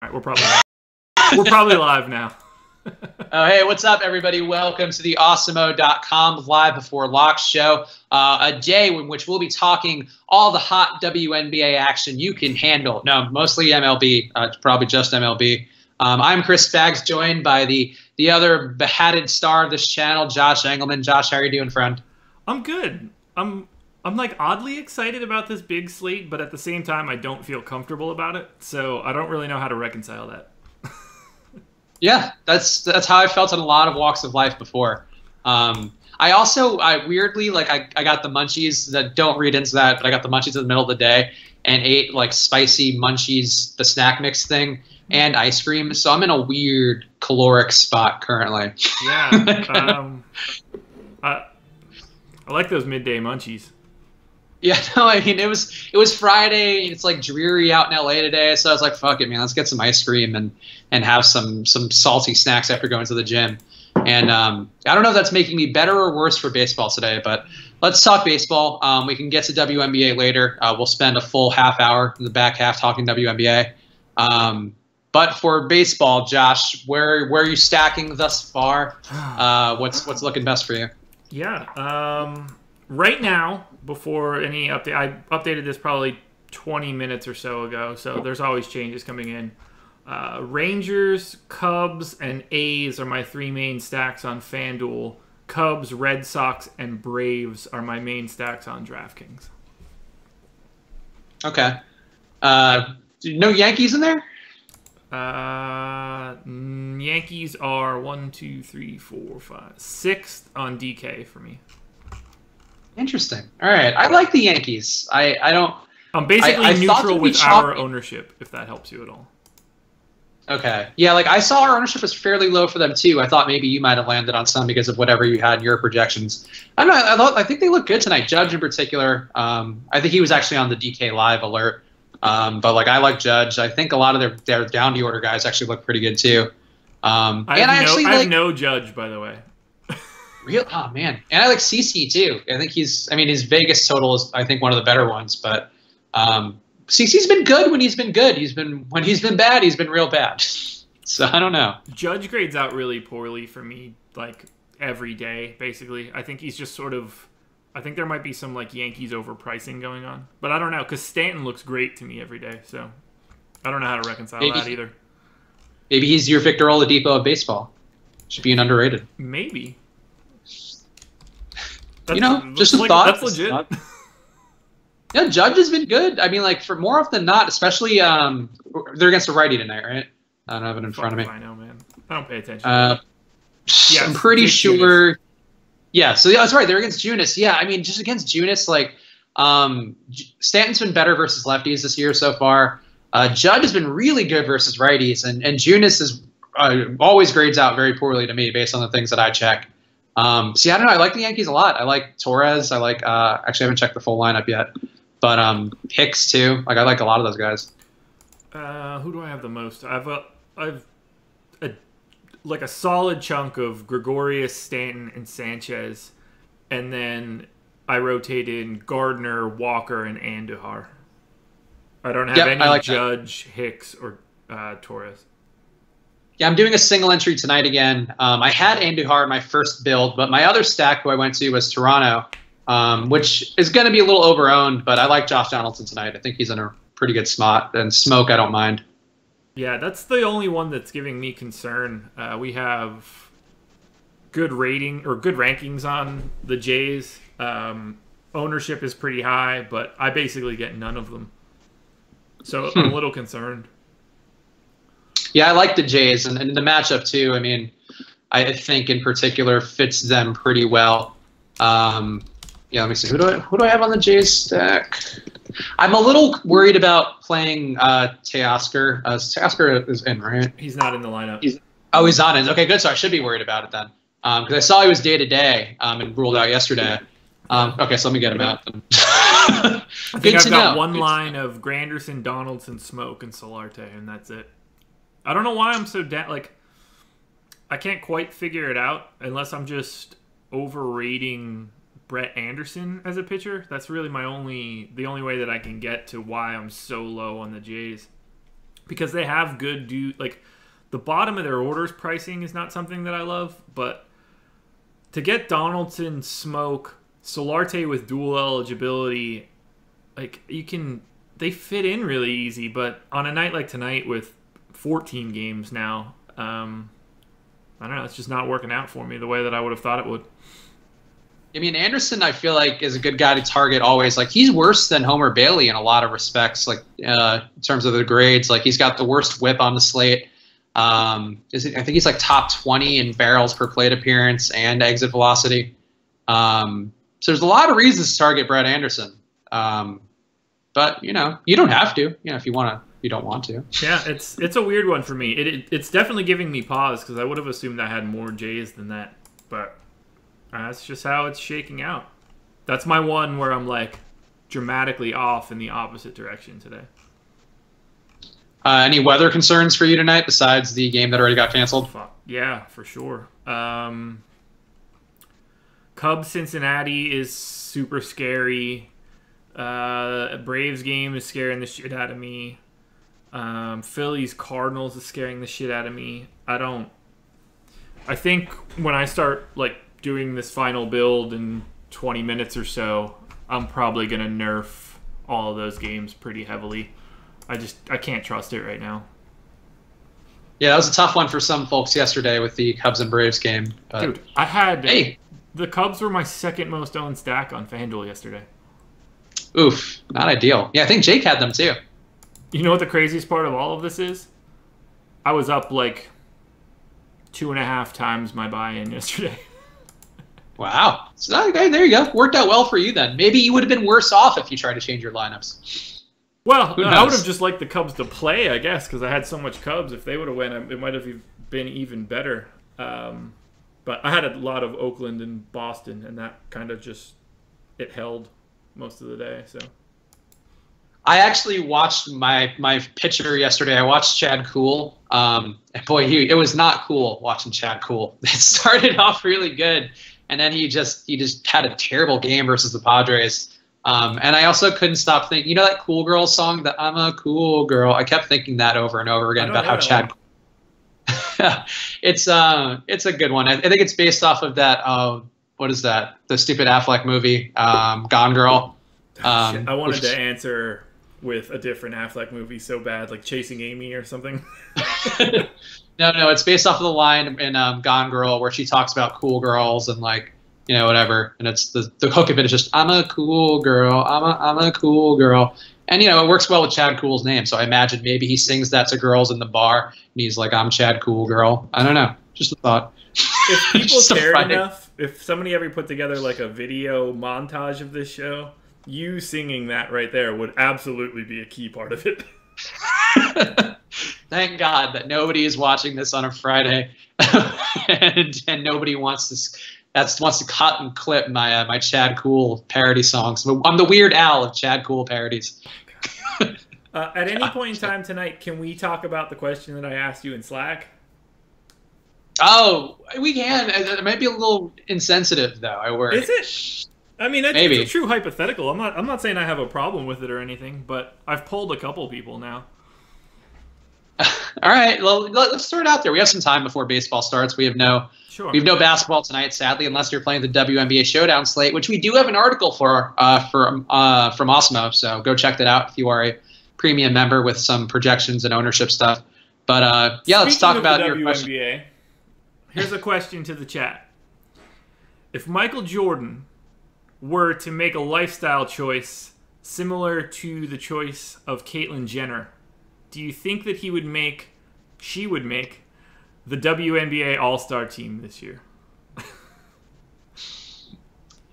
All right, we're probably live now. Oh, hey, what's up, everybody? Welcome to the Awesemo.com Live Before Lock show, a day in which we'll be talking all the hot WNBA action you can handle. No, mostly MLB, probably just MLB. I'm Chris Baggs, joined by the other behatted star of this channel, Josh Engelman. Josh, how are you doing, friend? I'm good. I'm like oddly excited about this big slate, but at the same time, I don't feel comfortable about it. So I don't really know how to reconcile that. Yeah, that's how I felt in a lot of walks of life before. I weirdly, like, I got the munchies. That don't read into that, but I got the munchies in the middle of the day and ate like spicy munchies, the snack mix thing, and ice cream. So I'm in a weird caloric spot currently. Yeah, I like those midday munchies. Yeah, no, I mean, it was Friday. It's like dreary out in LA today, so I was like, fuck it, man, let's get some ice cream and have some salty snacks after going to the gym. And I don't know if that's making me better or worse for baseball today, but let's talk baseball. We can get to WNBA later. We'll spend a full half hour in the back half talking WNBA. But for baseball, Josh, where are you stacking thus far? What's looking best for you? Yeah. Right now, before any update, I updated this probably 20 minutes or so ago, so there's always changes coming in. Rangers, Cubs, and A's are my three main stacks on FanDuel. Cubs, Red Sox, and Braves are my main stacks on DraftKings. Okay. No Yankees in there? Yankees are 1, 2, 3, 4, 5, 6th on DK for me. Interesting. All right. I like the Yankees. I'm basically neutral with our ownership, if that helps you at all. Okay. Yeah, like I saw our ownership was fairly low for them too. I thought maybe you might have landed on some because of whatever you had in your projections. I don't know. I think they look good tonight. Judge in particular. I think he was actually on the DK Live alert. But like I like Judge. I think a lot of their down the order guys actually look pretty good too. I have no Judge, by the way. Oh man, and I like CC too. I think his Vegas total is I think one of the better ones. But CC's been good when he's been good. When he's been bad, he's been real bad. So I don't know. Judge grades out really poorly for me, like every day. Basically, I think he's just sort of. I think there might be some like Yankees overpricing going on, but I don't know because Stanton looks great to me every day. So I don't know how to reconcile that either. Maybe he's your Victor Oladipo of baseball. Should be an underrated. Maybe. Just a thought. That's legit. Yeah, Judge has been good. I mean, like, for more often than not, especially they're against a righty tonight, right? I don't have it in front of me. I know, man. I don't pay attention. Yes, I'm pretty sure. Junis. Yeah, so yeah, that's right. They're against Junis. Yeah, I mean, just against Junis, like, Stanton's been better versus lefties this year so far. Judge has been really good versus righties, and Junis is always grades out very poorly to me based on the things that I check. See, I don't know. I like the Yankees a lot. I like Torres. I like actually I haven't checked the full lineup yet, but Hicks too. Like I like a lot of those guys. Who do I have the most? I've like a solid chunk of Gregorius, Stanton, and Sanchez, and then I rotate in Gardner, Walker, and Andujar. I don't have any Judge, Hicks, or Torres. Yeah, I'm doing a single entry tonight again. I had Andujar in my first build, but my other stack who I went to was Toronto, which is going to be a little over-owned, but I like Josh Donaldson tonight. I think he's in a pretty good spot. And Smoke, I don't mind. Yeah, that's the only one that's giving me concern. We have good rating or good rankings on the Jays. Ownership is pretty high, but I basically get none of them. So I'm a little concerned. Yeah, I like the Jays, and the matchup too. I mean, I think in particular fits them pretty well. Yeah, let me see. Who do I have on the Jays stack? I'm a little worried about playing Teoscar. Teoscar is in, right? He's not in the lineup. He's not in. Okay, good. So I should be worried about it then, because I saw he was day-to-day and ruled out yesterday. Okay, so let me get him out. I think I've got one line of Granderson, Donaldson, Smoke, and Solarte, and that's it. I don't know why I'm so like I can't quite figure it out unless I'm just overrating Brett Anderson as a pitcher. That's really the only way that I can get to why I'm so low on the Jays. because they have like the bottom of their orders pricing is not something that I love, but to get Donaldson, Smoke, Solarte with dual eligibility, like they fit in really easy, but on a night like tonight with 14 games now, I don't know, it's just not working out for me the way that I would have thought it would. I mean, Anderson, I feel like, is a good guy to target always. Like, he's worse than Homer Bailey in a lot of respects, like in terms of the grades. Like, he's got the worst whip on the slate. I think he's like top 20 in barrels per plate appearance and exit velocity. So there's a lot of reasons to target Brett Anderson. But, you don't have to, if you want to. You don't want to. Yeah, it's a weird one for me. It's definitely giving me pause because I would have assumed I had more J's than that. But that's just how it's shaking out. That's my one where I'm like dramatically off in the opposite direction today. Any weather concerns for you tonight besides the game that already got canceled? Yeah, for sure. Cubs Cincinnati is super scary. Braves game is scaring the shit out of me. Phillies Cardinals is scaring the shit out of me. I think when I start like doing this final build in 20 minutes or so, I'm probably gonna nerf all of those games pretty heavily. I can't trust it right now. Yeah, that was a tough one for some folks yesterday with the Cubs and Braves game. But dude, the Cubs were my second most owned stack on FanDuel yesterday. Oof, not ideal. Yeah, I think Jake had them too. You know what the craziest part of all of this is? I was up like 2.5 times my buy-in yesterday. Wow. So, okay, there you go. Worked out well for you then. Maybe you would have been worse off if you tried to change your lineups. Well, I would have just liked the Cubs to play, I guess, because I had so much Cubs. If they would have won, it might have been even better. But I had a lot of Oakland and Boston, and that kind of it held most of the day. So I actually watched my pitcher yesterday. I watched Chad Kuhl. And boy, it was not cool watching Chad Kuhl. It started off really good, and then he just had a terrible game versus the Padres. And I also couldn't stop thinking, that Cool Girl song, that I'm a cool girl. I kept thinking that over and over again about how Chad. It's a good one. I think it's based off of that. What is that? The stupid Affleck movie, Gone Girl. I wanted to answer with a different Affleck movie so bad, like Chasing Amy or something. No, it's based off of the line in Gone Girl where she talks about cool girls and like, whatever. And it's the hook of it is just, I'm a cool girl. I'm a cool girl. And, it works well with Chad Kuhl's name. So I imagine maybe he sings that to girls in the bar and he's like, I'm Chad Cool Girl. I don't know. Just a thought. If people cared enough, if somebody ever put together like a video montage of this show, you singing that right there would absolutely be a key part of it. Thank God that nobody is watching this on a Friday, and nobody wants to cut and clip my Chad Cool parody songs. I'm the Weird Al of Chad Cool parodies. At any point in time tonight, can we talk about the question that I asked you in Slack? Oh, we can. It might be a little insensitive, though. I worry. Is it? I mean, it's a true hypothetical. I'm not saying I have a problem with it or anything, but I've polled a couple people now. All right. Well, let's start out there. We have some time before baseball starts. We have no basketball tonight, sadly, unless you're playing the WNBA Showdown slate, which we do have an article from Osmo. So go check that out if you are a premium member with some projections and ownership stuff. But let's talk about your WNBA. Here's a question to the chat. If Michael Jordan were to make a lifestyle choice similar to the choice of Caitlyn Jenner, do you think that she would make the WNBA All-Star team this year?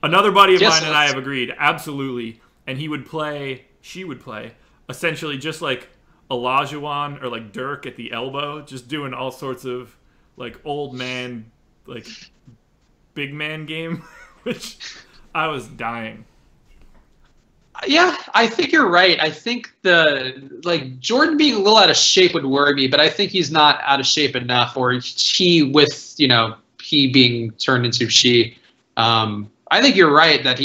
Another buddy of mine and I have agreed, absolutely. And she would play, essentially just like Olajuwon or like Dirk at the elbow, just doing all sorts of like old man, like big man game, which I was dying. Yeah, I think you're right. I think Jordan being a little out of shape would worry me, but I think he's not out of shape enough, or he being turned into she. I think you're right that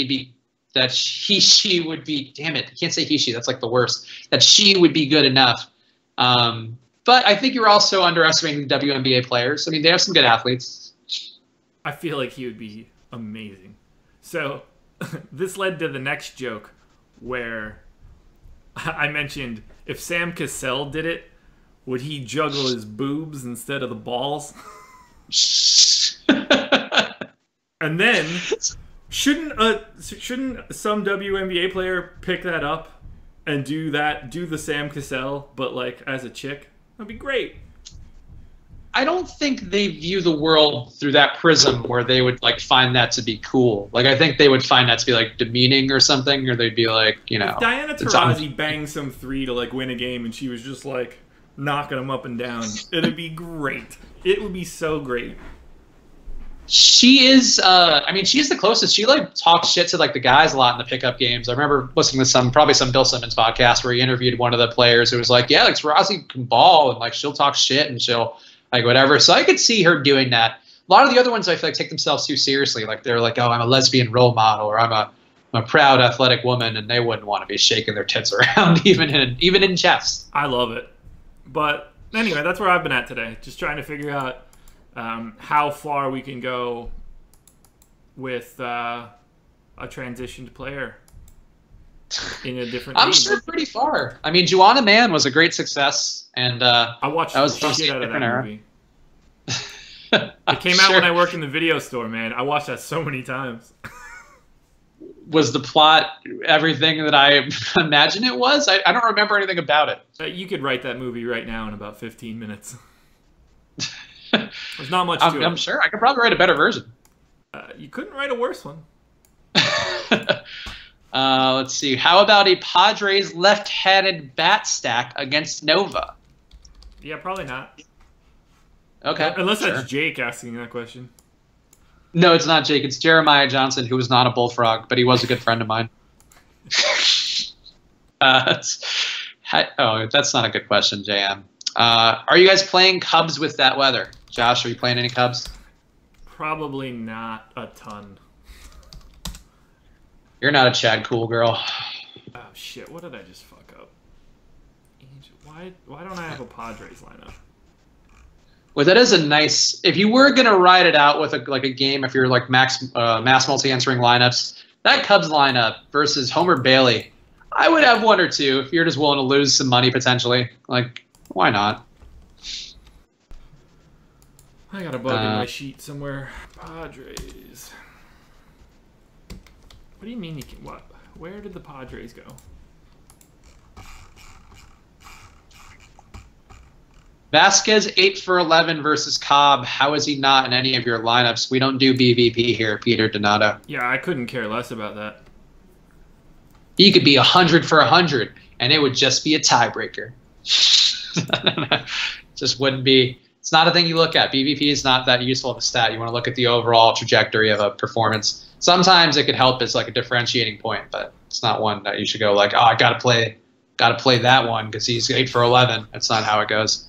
she would be. Damn it, I can't say he she. That's like the worst. That she would be good enough But I think you're also underestimating the WNBA players. I mean, they have some good athletes. I feel like he would be amazing. So this led to the next joke where I mentioned if Sam Cassell did it, would he juggle his boobs instead of the balls? And then shouldn't some WNBA player pick that up and do the Sam Cassell, but like as a chick? That'd be great. I don't think they view the world through that prism where they would like find that to be cool. Like I think they would find that to be like demeaning or something, or they'd be like, you know, if Diana Taurasi banged some three to like win a game, and she was just like knocking them up and down. It'd be great. It would be so great. She is, I mean, she's the closest. She like talks shit to like the guys a lot in the pickup games. I remember listening to probably some Bill Simmons podcast where he interviewed one of the players who was like, yeah, like Taurasi can ball and like she'll talk shit and she'll like whatever. So I could see her doing that. A lot of the other ones I feel like take themselves too seriously. Like they're like, oh, I'm a lesbian role model, or I'm a proud athletic woman, and they wouldn't want to be shaking their tits around even in chess. I love it. But anyway, that's where I've been at today. Just trying to figure out how far we can go with a transitioned player in a different I'm league. sure pretty far. I mean, Juana Mann was a great success, and I watched the shit out of that movie. It came out when I worked in the video store, man. I watched that so many times. Was the plot everything that I imagine it was? I don't remember anything about it. You could write that movie right now in about 15 minutes. There's not much to it. I'm sure. I could probably write a better version. You couldn't write a worse one. Let's see. How about a Padres left-handed bat stack against Nova? Yeah, probably not. Okay. Unless that's Jake asking that question. No, it's not Jake. It's Jeremiah Johnson, who was not a bullfrog, but he was a good friend of mine. That's not a good question, JM. Are you guys playing Cubs with that weather? Josh, are you playing any Cubs? Probably not a ton. You're not a Chad Cool girl. Oh, shit. What did I just fuck up? Why don't I have a Padres lineup? Well, that is a nice. If you were gonna ride it out with a game, if you're like mass multi-answering lineups, that Cubs lineup versus Homer Bailey, I would have one or two if you're just willing to lose some money potentially. Like, why not? I got a bug in my sheet somewhere. Padres. What do you mean you can? What? Where did the Padres go? Vasquez 8 for 11 versus Cobb. How is he not in any of your lineups? We don't do BVP here, Peter Donato. Yeah, I couldn't care less about that. He could be 100 for 100, and it would just be a tiebreaker. Just wouldn't be. It's not a thing you look at. BVP is not that useful of a stat. You want to look at the overall trajectory of a performance. Sometimes it could help as like a differentiating point, but it's not one that you should go like, oh, I gotta play that one because he's 8 for 11. That's not how it goes.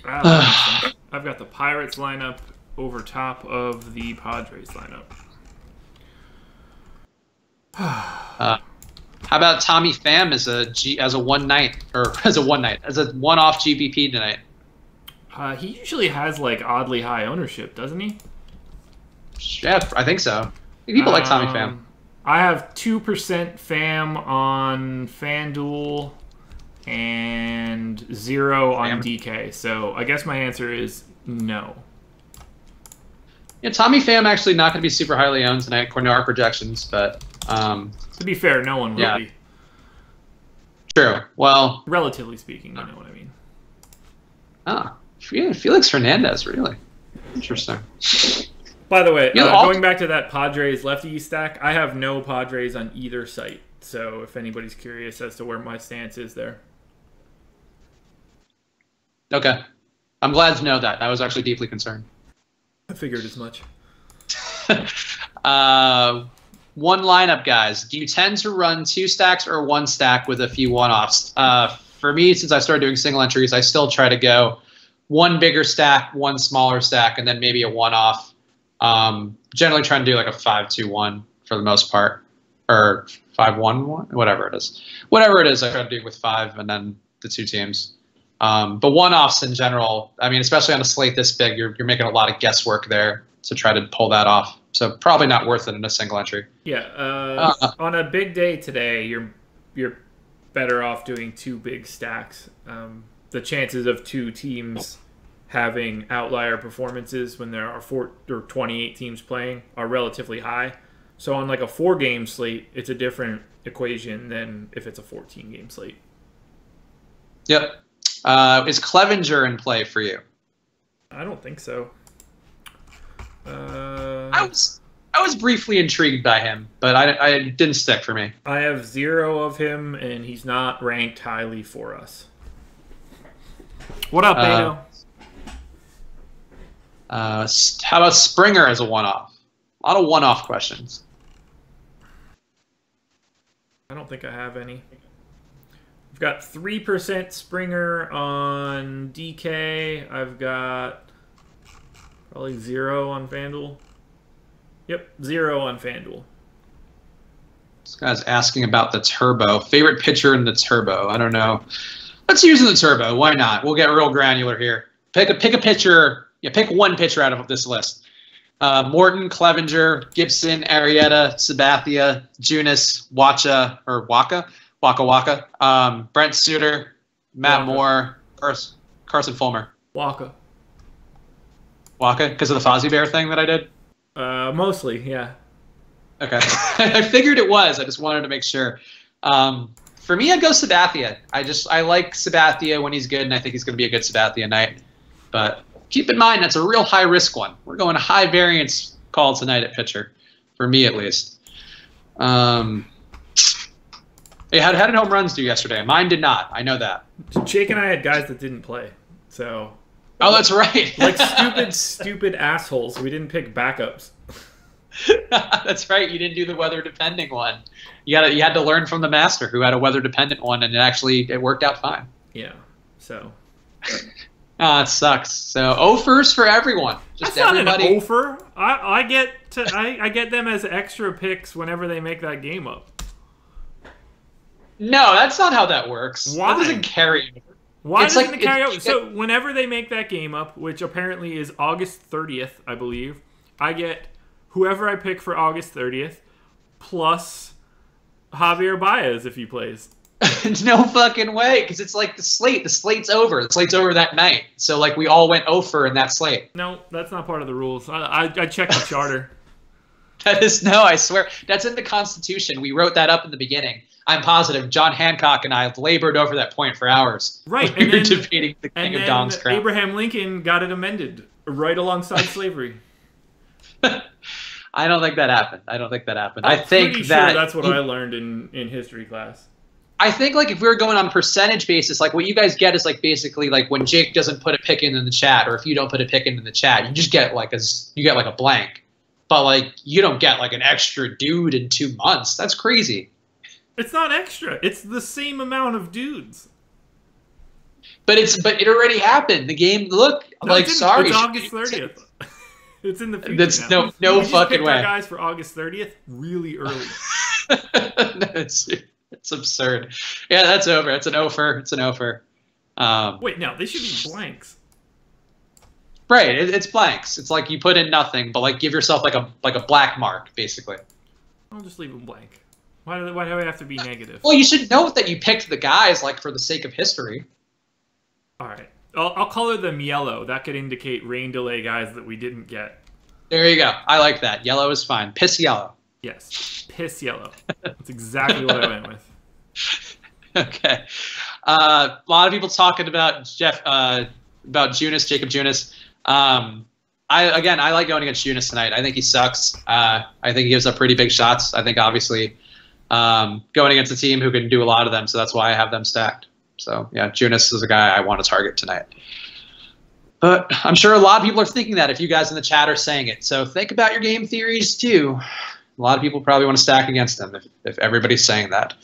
I've got the Pirates lineup over top of the Padres lineup. How about Tommy Pham as a one-off GPP tonight? He usually has like oddly high ownership, doesn't he? Yeah, I think so. People like Tommy Pham. I have 2% Pham on FanDuel and 0 on DK. So I guess my answer is no. Yeah, Tommy Pham actually not going to be super highly owned tonight according to our projections, but to be fair, no one will be. True. Well, relatively speaking, you know what I mean. Oh, Felix Hernandez, really interesting. By the way, going back to that Padres lefty stack, I have no Padres on either site. So if anybody's curious as to where my stance is there. Okay. I'm glad to know that. I was actually deeply concerned. I figured as much. One lineup, guys. Do you tend to run 2 stacks or 1 stack with a few one-offs? For me, since I started doing single entries, I still try to go 1 bigger stack, 1 smaller stack, and then maybe a one-off. Generally trying to do like a 5-2-1 for the most part. Or 5-1-1, whatever it is. Whatever it is, I try to do with 5 and then the 2 teams. But one-offs in general, I mean, especially on a slate this big, you're making a lot of guesswork there to try to pull that off. So probably not worth it in a single entry. Yeah, on a big day today, you're better off doing 2 big stacks. The chances of 2 teams having outlier performances when there are 4 or 28 teams playing are relatively high. So on like a 4-game slate, it's a different equation than if it's a 14-game slate. Yep. Is Clevenger in play for you? I don't think so. I was briefly intrigued by him, but I didn't stick for me. I have 0 of him, and he's not ranked highly for us. What up, Beto? How about Springer as a one-off? A lot of one-off questions. I don't think I have any. I've got 3% Springer on DK. I've got probably 0 on FanDuel. Yep, 0 on FanDuel. This guy's asking about the turbo. Favorite pitcher in the turbo? I don't know. Let's use the turbo. Why not? We'll get real granular here. Pick a pitcher. Yeah, pick one pitcher out of this list. Morton, Clevenger, Gibson, Arrieta, Sabathia, Junis, Waka, Brent Suter, Matt Moore, Carson Fulmer. Waka, because of the Fozzie Bear thing that I did? Mostly, yeah. Okay. I figured it was. I just wanted to make sure. For me, I'd go Sabathia. I like Sabathia when he's good, and I think he's going to be a good Sabathia night. But keep in mind, that's a real high-risk one. We're going a high-variance call tonight at pitcher, for me at least. Hey, how did home runs do yesterday? Mine did not. I know that. Jake and I had guys that didn't play, so... Oh, that's right. Like stupid assholes. We didn't pick backups. That's right. You didn't do the weather-depending one. You had to learn from the master who had a weather-dependent one, and it worked out fine. Yeah, so... It sucks. So offers for everyone. Just That's everybody. Not an offer. I get them as extra picks whenever they make that game up. No, that's not how that works. Why? That doesn't carry. Why doesn't it carry over? So whenever they make that game up, which apparently is August 30th, I believe, I get whoever I pick for August 30th plus Javier Baez if he plays. No fucking way, because it's like the slate. The slate's over. The slate's over that night. So like we all went over in that slate. No, that's not part of the rules. I checked the charter. I swear. That's in the Constitution. We wrote that up in the beginning. I'm positive John Hancock and I labored over that point for hours. Right. We were debating the King of Dom's crown. Abraham Lincoln got it amended right alongside slavery. I don't think that happened. I think sure that's what I learned in history class. I think like if we were going on percentage basis, like what you guys get is like basically like when Jake doesn't put a pick in the chat, or if you don't put a pick in the chat, you just get like a blank. But like you don't get like an extra dude in 2 months. That's crazy. It's not extra. It's the same amount of dudes. But it already happened. The game. Look, no, like sorry. It's August 30th. It's in the future. That's now. no we fucking just way. Our guys for August 30th really early. It's absurd. Yeah, that's over. It's an offer. Wait, no, they should be blanks. Right, it's blanks. It's like you put in nothing, but like give yourself like a black mark, basically. I'll just leave them blank. Why do we have to be negative? Well, you should note that you picked the guys like for the sake of history. All right, I'll color them yellow. That could indicate rain delay guys that we didn't get. There you go. I like that. Yellow is fine. Piss yellow. Yes, piss yellow. That's exactly what I went with. Okay. A lot of people talking about Jacob Junis. I like going against Junis tonight. I think he sucks. I think he gives up pretty big shots. I think obviously going against a team who can do a lot of them, so that's why I have them stacked. So yeah, Junis is a guy I want to target tonight. But I'm sure a lot of people are thinking that if you guys in the chat are saying it. So think about your game theories too. A lot of people probably want to stack against them if everybody's saying that.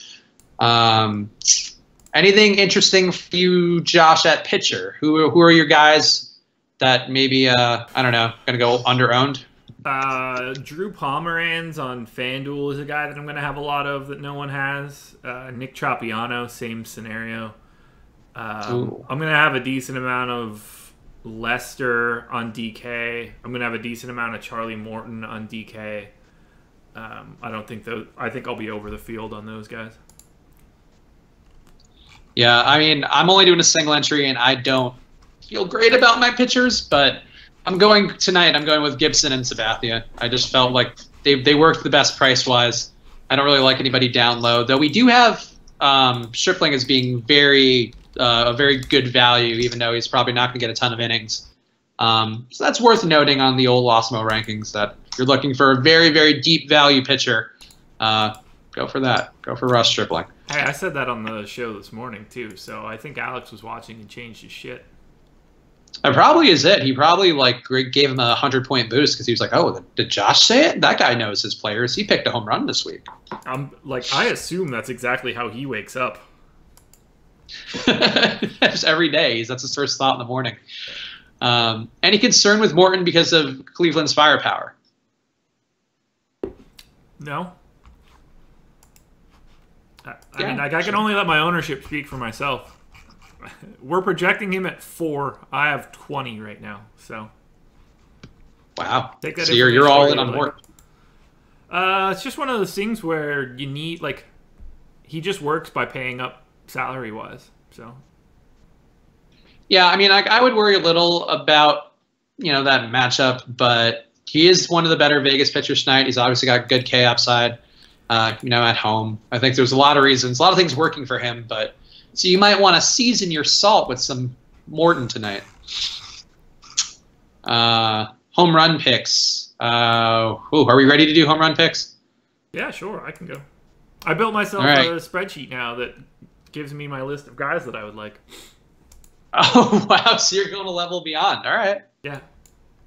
Anything interesting for you, Josh, at pitcher? Who are your guys that maybe, I don't know, going to go under-owned? Drew Pomeranz on FanDuel is a guy that I'm going to have a lot of that no one has. Nick Tropiano, same scenario. I'm going to have a decent amount of Lester on DK. I'm going to have a decent amount of Charlie Morton on DK. I think I'll be over the field on those guys. Yeah, I mean, I'm only doing a single entry, and I don't feel great about my pitchers, but I'm going with Gibson and Sabathia. I just felt like they worked the best price-wise. I don't really like anybody down low, though we do have Stripling as being a very good value, even though he's probably not going to get a ton of innings. So that's worth noting on the old Losmo rankings, that if you're looking for a very, very deep value pitcher, go for that. Go for Russ Stripling. Hey, I said that on the show this morning, too, so I think Alex was watching and changed his shit. That probably is it. He probably gave him a 100-point boost because he was like, "Oh, did Josh say it? That guy knows his players. He picked a home run this week." I assume that's exactly how he wakes up. Just every day. That's his first thought in the morning. Any concern with Morton because of Cleveland's firepower? No. I mean, I can only let my ownership speak for myself. We're projecting him at 4. I have 20 right now, so. Wow. Take that. So you're all in on Morton. It's just one of those things where you need, he just works by paying up salary-wise, so. Yeah, I mean, I would worry a little about, that matchup, but he is one of the better Vegas pitchers tonight. He's obviously got good K upside, at home. I think there's a lot of reasons, a lot of things working for him, but so you might want to season your salt with some Morton tonight. Home run picks. Are we ready to do home run picks? Yeah, sure, I can go. I built myself a spreadsheet now that gives me my list of guys that I would like. Oh, wow. So you're going a level beyond. All right. Yeah.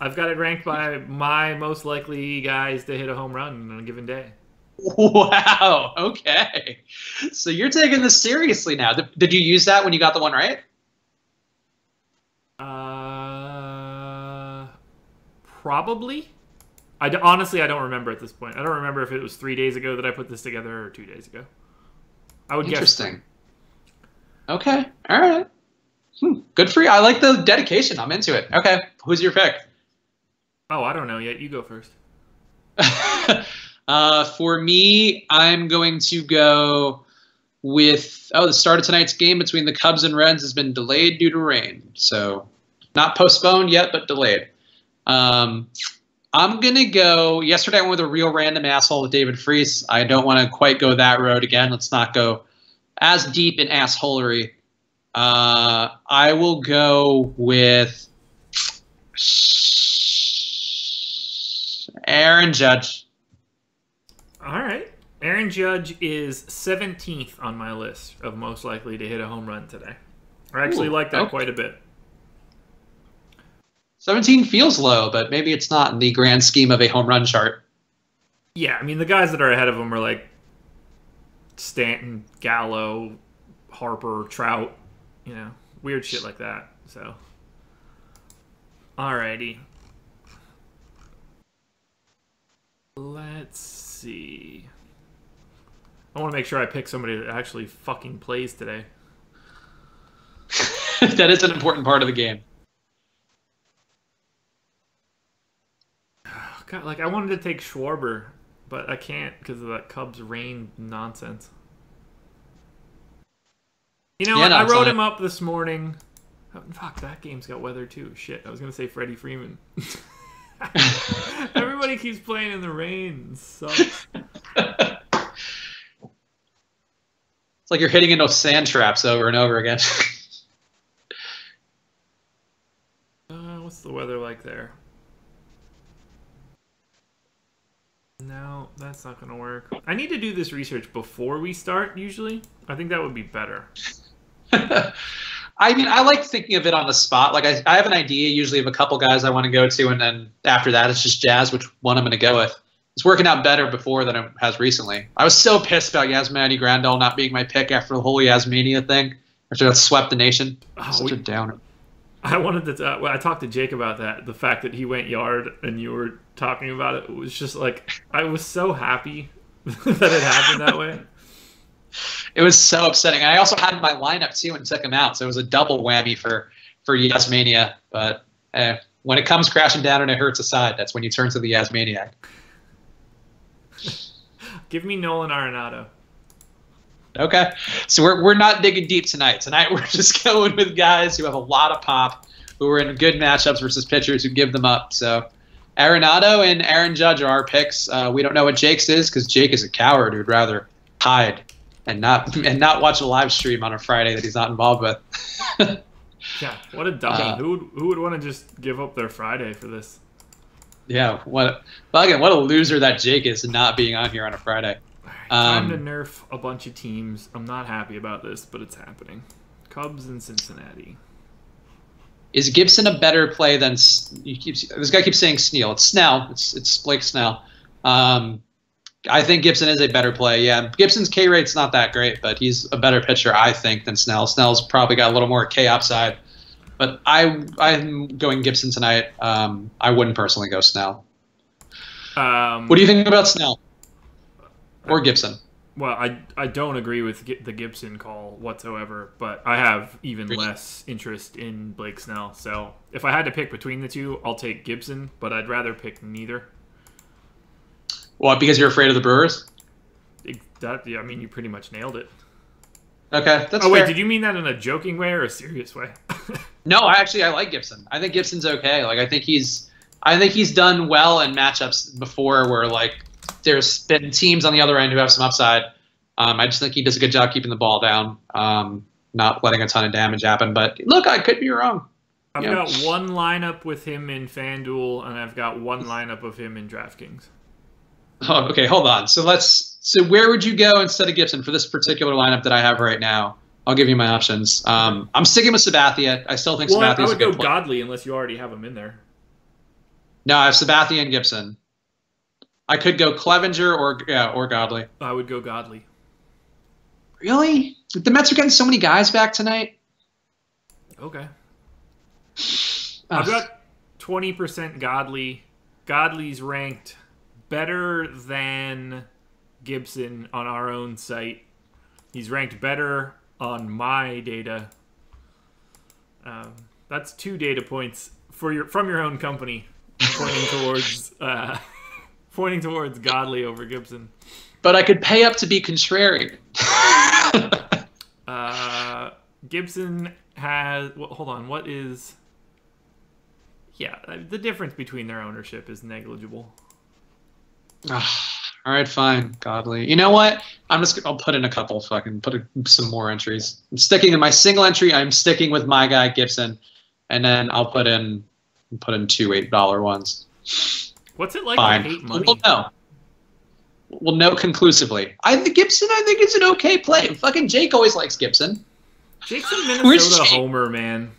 I've got it ranked by my most likely guys to hit a home run on a given day. Wow. Okay. So you're taking this seriously now. Did you use that when you got the one right? Probably. Honestly, I don't remember at this point. I don't remember if it was 3 days ago that I put this together or 2 days ago. I would guess. Interesting. Okay. All right. Good for you. I like the dedication. I'm into it. Okay. Who's your pick? Oh, I don't know yet. You go first. For me, I'm going to go with the start of tonight's game between the Cubs and Reds has been delayed due to rain. So not postponed yet, but delayed. I'm going to go. Yesterday, I went with a real random asshole with David Freese. I don't want to quite go that road again. Let's not go as deep in assholery. I will go with Aaron Judge. All right. Aaron Judge is 17th on my list of most likely to hit a home run today. I actually like that quite a bit. 17 feels low, but maybe it's not in the grand scheme of a home run chart. Yeah, I mean, the guys that are ahead of him are like Stanton, Gallo, Harper, Trout, weird shit like that. So, alrighty. Let's see. I want to make sure I pick somebody that actually fucking plays today. That is an important part of the game. God, I wanted to take Schwarber, but I can't because of that Cubs rain nonsense. I wrote him up this morning. Oh, fuck, that game's got weather too. Shit, I was going to say Freddie Freeman. Everybody keeps playing in the rain. It sucks. It's like you're hitting into sand traps over and over again. What's the weather like there? No, that's not going to work. I need to do this research before we start, usually. I think that would be better. I mean, I like thinking of it on the spot. Like, I have an idea usually of a couple guys I want to go to, and then after that, it's just Jazz, which one I'm going to go with. It's working out better before than it has recently. I was so pissed about Yasmani Grandal not being my pick after the whole Yasmania thing, after that swept the nation. Such a downer. I wanted to. I talked to Jake about that. The fact that he went yard and you were talking about it was just like I was so happy that it happened that way. It was so upsetting. And I also had my lineup too and took him out, so it was a double whammy for Yasmania. But when it comes crashing down and it hurts a side, that's when you turn to the Yasmaniac. Give me Nolan Arenado. Okay, so we're not digging deep tonight. Tonight we're just going with guys who have a lot of pop, who are in good matchups versus pitchers who give them up. So Arenado and Aaron Judge are our picks. We don't know what Jake's is because Jake is a coward who'd rather hide and not watch a live stream on a Friday that he's not involved with. Yeah, what a dummy. Who would want to just give up their Friday for this? Yeah, what a loser that Jake is not being on here on a Friday. Time to nerf a bunch of teams. I'm not happy about this, but it's happening. Cubs and Cincinnati. Is Gibson a better play than this guy keeps saying Snell? It's Snell. It's Blake Snell. I think Gibson is a better play. Yeah, Gibson's K rate's not that great, but he's a better pitcher, I think, than Snell. Snell's probably got a little more K upside. But I'm going Gibson tonight. I wouldn't personally go Snell. What do you think about Snell or Gibson? Well, I don't agree with the Gibson call whatsoever, but I have even less interest in Blake Snell. So if I had to pick between the two, I'll take Gibson, but I'd rather pick neither. What, because you're afraid of the Brewers? Yeah, I mean, you pretty much nailed it. Okay, that's wait, fair. did you mean that in a joking way or a serious way? No, I like Gibson. I think Gibson's okay. Like I think he's done well in matchups before where like there's been teams on the other end who have some upside. I just think he does a good job keeping the ball down, not letting a ton of damage happen. But look, I could be wrong. I've got one lineup with him in FanDuel, and I've got one lineup of him in DraftKings. Oh, okay, hold on. So where would you go instead of Gibson for this particular lineup that I have right now? I'll give you my options. I'm sticking with Sabathia. I still think Sabathia's a good play. I would go Godley unless you already have him in there. No, I have Sabathia and Gibson. I could go Clevenger or Godley. I would go Godley. Really? The Mets are getting so many guys back tonight. Okay. I've got 20% Godley. Godley's ranked better than Gibson on our own site. He's ranked better on my data. That's 2 data points from your own company pointing towards Godley over Gibson. But I could pay up to be contrarian. Gibson has. Well, hold on. What is? Yeah, the difference between their ownership is negligible. All right, fine, Godley. You know what? I'll put in a couple. Some more entries. I'm sticking in my single entry. I'm sticking with my guy Gibson, and then I'll put in 2 $8 ones. What's it like Fine. to hate money? We'll know conclusively. I think it's an okay play. Fucking Jake always likes Gibson. Jake's a Minnesota homer, man.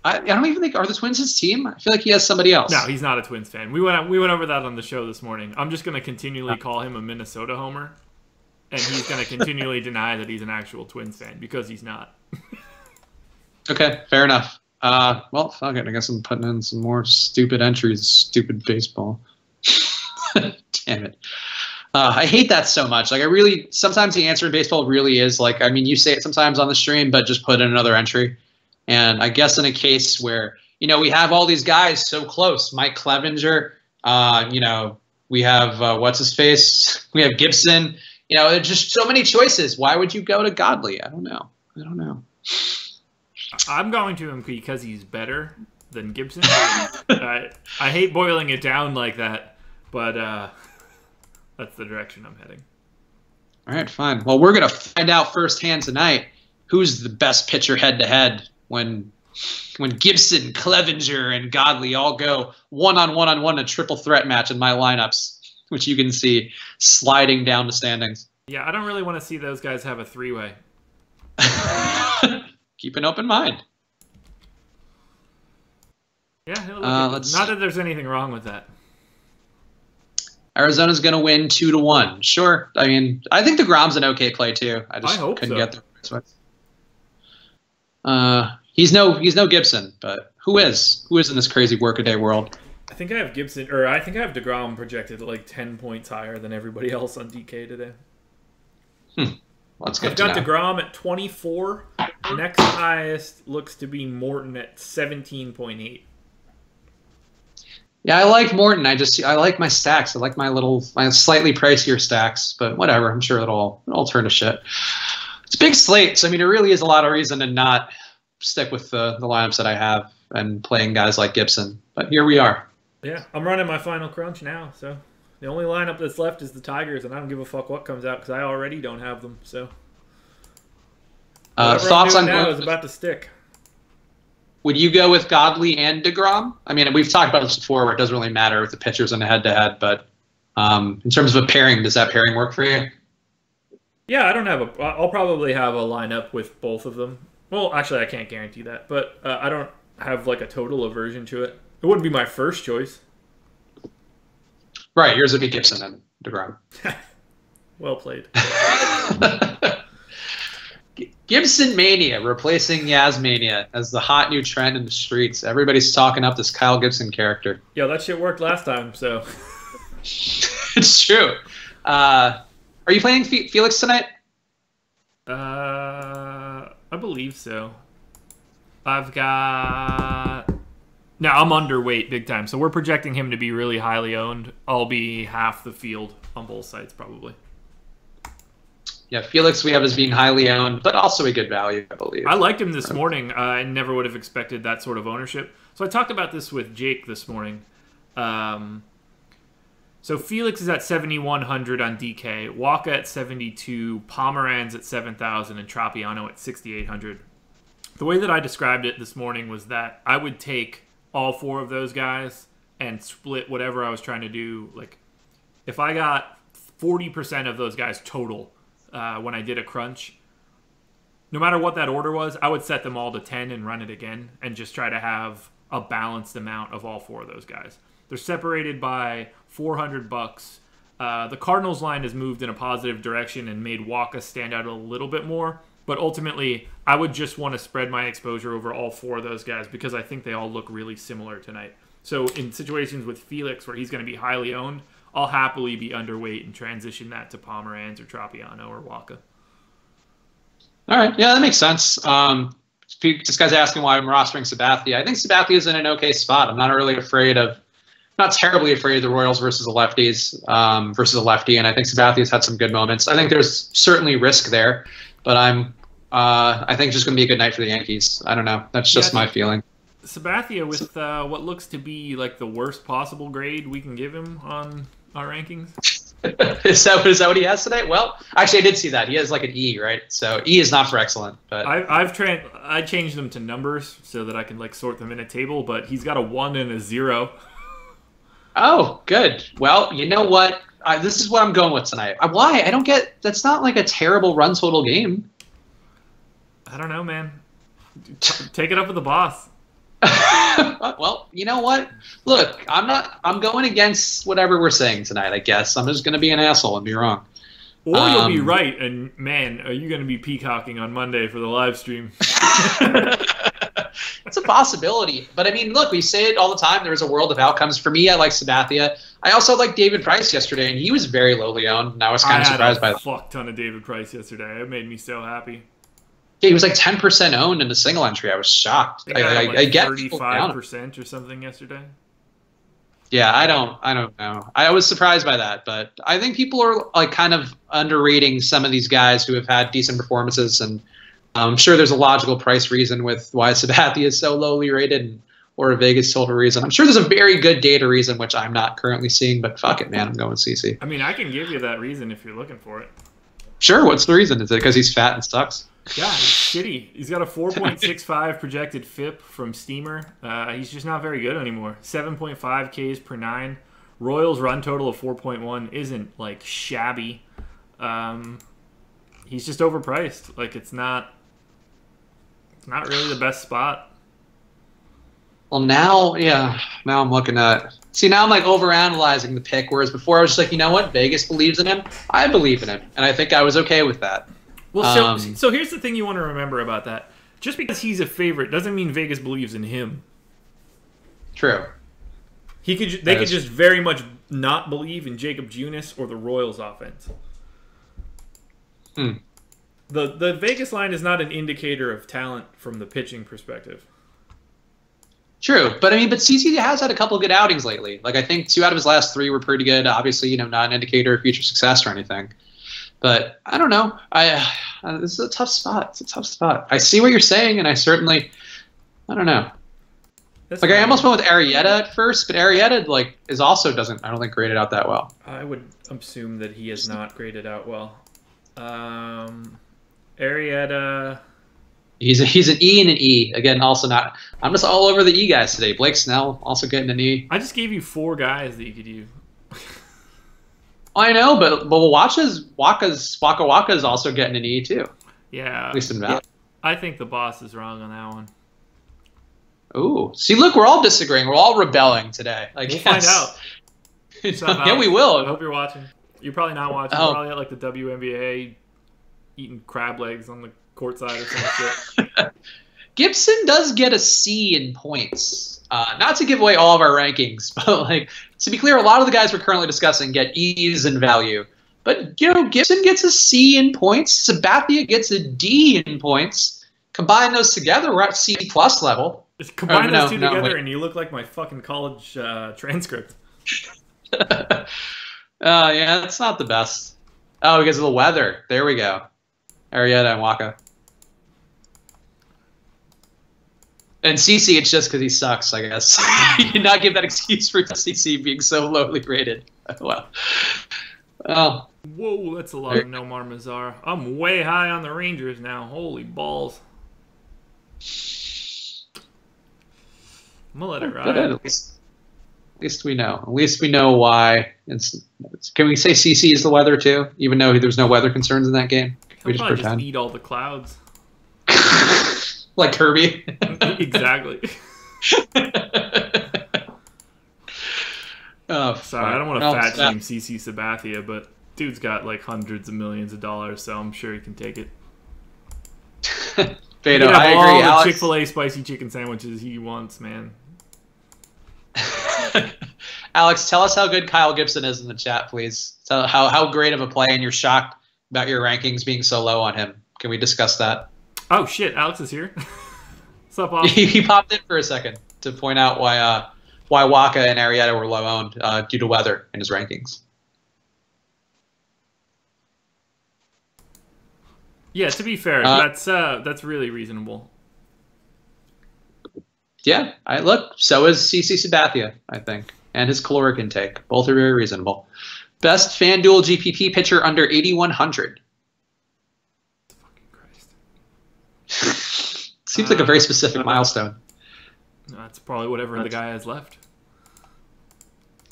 I don't even think, are the Twins his team? I feel like he has somebody else. No, he's not a Twins fan. We went over that on the show this morning. I'm just going to continually call him a Minnesota homer, and he's going to continually deny that he's an actual Twins fan because he's not. Okay, fair enough. Well, fuck it. I guess I'm putting in some more stupid entries. Stupid baseball. Damn it. I hate that so much. Like, sometimes the answer in baseball really is like, I mean, you say it sometimes on the stream, but just put in another entry. And I guess in a case where, we have all these guys so close, Mike Clevenger, we have, what's his face? We have Gibson, there's just so many choices. Why would you go to Godley? I don't know. I'm going to him because he's better than Gibson. I hate boiling it down like that, but that's the direction I'm heading. All right, fine. Well, we're going to find out firsthand tonight who's the best pitcher head-to-head when Gibson, Clevenger, and Godley all go one-on-one a triple threat match in my lineups, which you can see sliding down the standings. Yeah, I don't really want to see those guys have a 3-way. Keep an open mind. Yeah, not that there's anything wrong with that. Arizona's going to win 2-1. Sure. I mean, I think DeGrom's an okay play too. I hope couldn't so. get there. He's no Gibson, but who is in this crazy workaday world? I think I have Gibson, or I think I have DeGrom projected at like 10 points higher than everybody else on DK today. That's good I've to got know. DeGrom at 24. Next highest looks to be Morton at 17.8. Yeah, I like Morton. I like my stacks. I like my slightly pricier stacks, but whatever. I'm sure it'll turn to shit. It's a big slate, so I mean, it really is a lot of reason to not stick with the lineups that I have and playing guys like Gibson. But here we are. Yeah, I'm running my final crunch now, so the only lineup that's left is the Tigers, and I don't give a fuck what comes out because I already don't have them. So Thoughts on now is about to stick. Would you go with Godley and DeGrom? I mean, we've talked about this before where it doesn't really matter with the pitchers in a head-to-head, but in terms of a pairing, does that pairing work for you? Yeah, I'll probably have a lineup with both of them. Well, actually, I can't guarantee that, but I don't have like a total aversion to it. It wouldn't be my first choice. Right, yours would be Gibson and DeGrom. Well played. Gibson Mania replacing Yaz Mania as the hot new trend in the streets. Everybody's talking up this Kyle Gibson character. Yo, that shit worked last time, so. It's true. Are you playing Felix tonight? I believe so. I've got... No, I'm underweight big time, so we're projecting him to be really highly owned. I'll be half the field on both sides, probably. Yeah, Felix we have as being highly owned, but also a good value, I believe. I liked him this morning. I never would have expected that sort of ownership. So I talked about this with Jake this morning. So Felix is at 7,100 on DK, Waka at 72, Pomeranz at 7,000, and Tropiano at 6,800. The way that I described it this morning was that I would take all four of those guys and split whatever I was trying to do. Like, if I got 40% of those guys total when I did a crunch, no matter what that order was, I would set them all to 10 and run it again and just try to have a balanced amount of all four of those guys. They're separated by $400. The Cardinals line has moved in a positive direction and made Waka stand out a little bit more. But ultimately, I would just want to spread my exposure over all four of those guys because I think they all look really similar tonight. So in situations with Felix where he's going to be highly owned, I'll happily be underweight and transition that to Pomeranz or Tropiano or Waka. All right. Yeah, that makes sense. This guy's asking why I'm rostering Sabathia. I think Sabathia is in an okay spot. I'm not terribly afraid of the Royals versus the lefties, versus a lefty, and I think Sabathia's had some good moments. I think there's certainly risk there, but I think it's just going to be a good night for the Yankees. I don't know. That's just my feeling. Sabathia with what looks to be like the worst possible grade we can give him on our rankings. Is that what he has today? Well, actually, I did see that. He has like an E, right? So E is not for excellent. But I changed them to numbers so that I can like sort them in a table, but he's got a 1 and a 0. Oh, good. Well, you know what? This is what I'm going with tonight. Why? I don't get... That's not like a terrible run total game. I don't know, man. Take it up with the boss. Well, you know what? Look, I'm going against whatever we're saying tonight, I guess. I'm just going to be an asshole and be wrong. Or you'll be right, and man, are you going to be peacocking on Monday for the live stream? It's a possibility. But, I mean, look, we say it all the time. There's a world of outcomes. For me, I like Sabathia. I also like David Price yesterday, and he was very lowly owned, and I was kind of surprised by that. I had a fuck ton of David Price yesterday. It made me so happy. Yeah, he was like 10% owned in a single entry. I was shocked. I get 35% or something yesterday. Yeah, I don't know. I was surprised by that, but I think people are like kind of underrating some of these guys who have had decent performances, and I'm sure there's a logical price reason with why Sabathia is so lowly rated, or a Vegas total reason. I'm sure there's a very good data reason, which I'm not currently seeing, but fuck it, man, I'm going CC. I mean, I can give you that reason if you're looking for it. Sure, what's the reason? Is it because he's fat and sucks? Yeah, he's shitty. He's got a 4.65 projected FIP from Steamer. He's just not very good anymore. 7.5 Ks per 9. Royals run total of 4.1 isn't like shabby. He's just overpriced. Like it's not really the best spot. Well, now I'm looking at. See, now I'm like overanalyzing the pick, whereas before I was just like, you know what, Vegas believes in him. I believe in him, and I think I was okay with that. Well, so here's the thing you want to remember about that. Just because he's a favorite doesn't mean Vegas believes in him. True. They could just very much not believe in Jacob Junis or the Royals offense. The Vegas line is not an indicator of talent from the pitching perspective. True, but I mean, but CC has had a couple of good outings lately. Like I think 2 out of his last 3 were pretty good. Obviously, not an indicator of future success or anything. But I don't know. This is a tough spot. It's a tough spot. I see what you're saying, and I don't know. That's I almost went with Arrieta at first, but Arrieta is also doesn't, I don't think, graded out that well. I would assume that he has not graded out well. Arrieta. He's an E and an E. Again, also not. I'm just all over the E guys today. Blake Snell also getting an E. I just gave you 4 guys that you could use. I know, but Waka Waka is also getting an E too. Yeah. At least in value. I think the boss is wrong on that one. Ooh. See, look, we're all disagreeing. We're all rebelling today. We'll find out. Yeah, we will. I hope you're watching. You're probably not watching. You're probably at like the WNBA eating crab legs on the court side or some shit. Gibson does get a C in points. Not to give away all of our rankings, but to be clear, a lot of the guys we're currently discussing get E's in value. But Gibson gets a C in points. Sabathia gets a D in points. Combine those together, we're at C+ level. Just combine those two together, and you look like my fucking college transcript. Yeah, that's not the best. Oh, because of the weather. There we go. Arrieta and Waka. And CC, it's just because he sucks, I guess. You did not give that excuse for CC being so lowly rated. Well. Oh. Whoa, that's a lot of Nomar Mazar. I'm way high on the Rangers now. Holy balls. I'm going to let it ride. At least we know. At least we know why. Can we say CC is the weather, too? Even though there's no weather concerns in that game? We just pretend. Just eat all the clouds. Like Kirby. Exactly. Oh, sorry, I don't want to fat shame CC Sabathia, but dude's got like hundreds of millions of dollars, so I'm sure he can take it. Beto, I agree. All Alex, the Chick-fil-A spicy chicken sandwiches he wants, man. Alex, tell us how good Kyle Gibson is in the chat, please. Tell how great of a play, and you're shocked about your rankings being so low on him. Can we discuss that? Oh shit, Alex is here. What's up, Alex? He popped in for a second to point out why Waka and Arrieta were low owned due to weather in his rankings. Yeah, to be fair, that's really reasonable. Yeah, look. So is CC Sabathia, I think, and his caloric intake. Both are very reasonable. Best FanDuel GPP pitcher under 8,100. Seems like a very specific milestone. That's probably whatever the guy has left.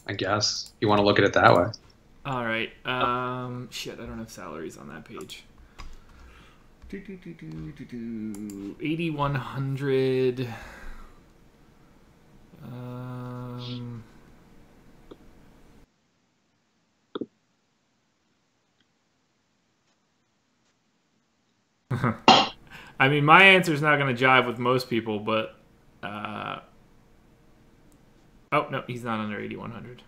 I guess you want to look at it that way. All right. Shit, I don't have salaries on that page. 8,100. I mean, my answer is not going to jive with most people, but oh no, he's not under 8,100.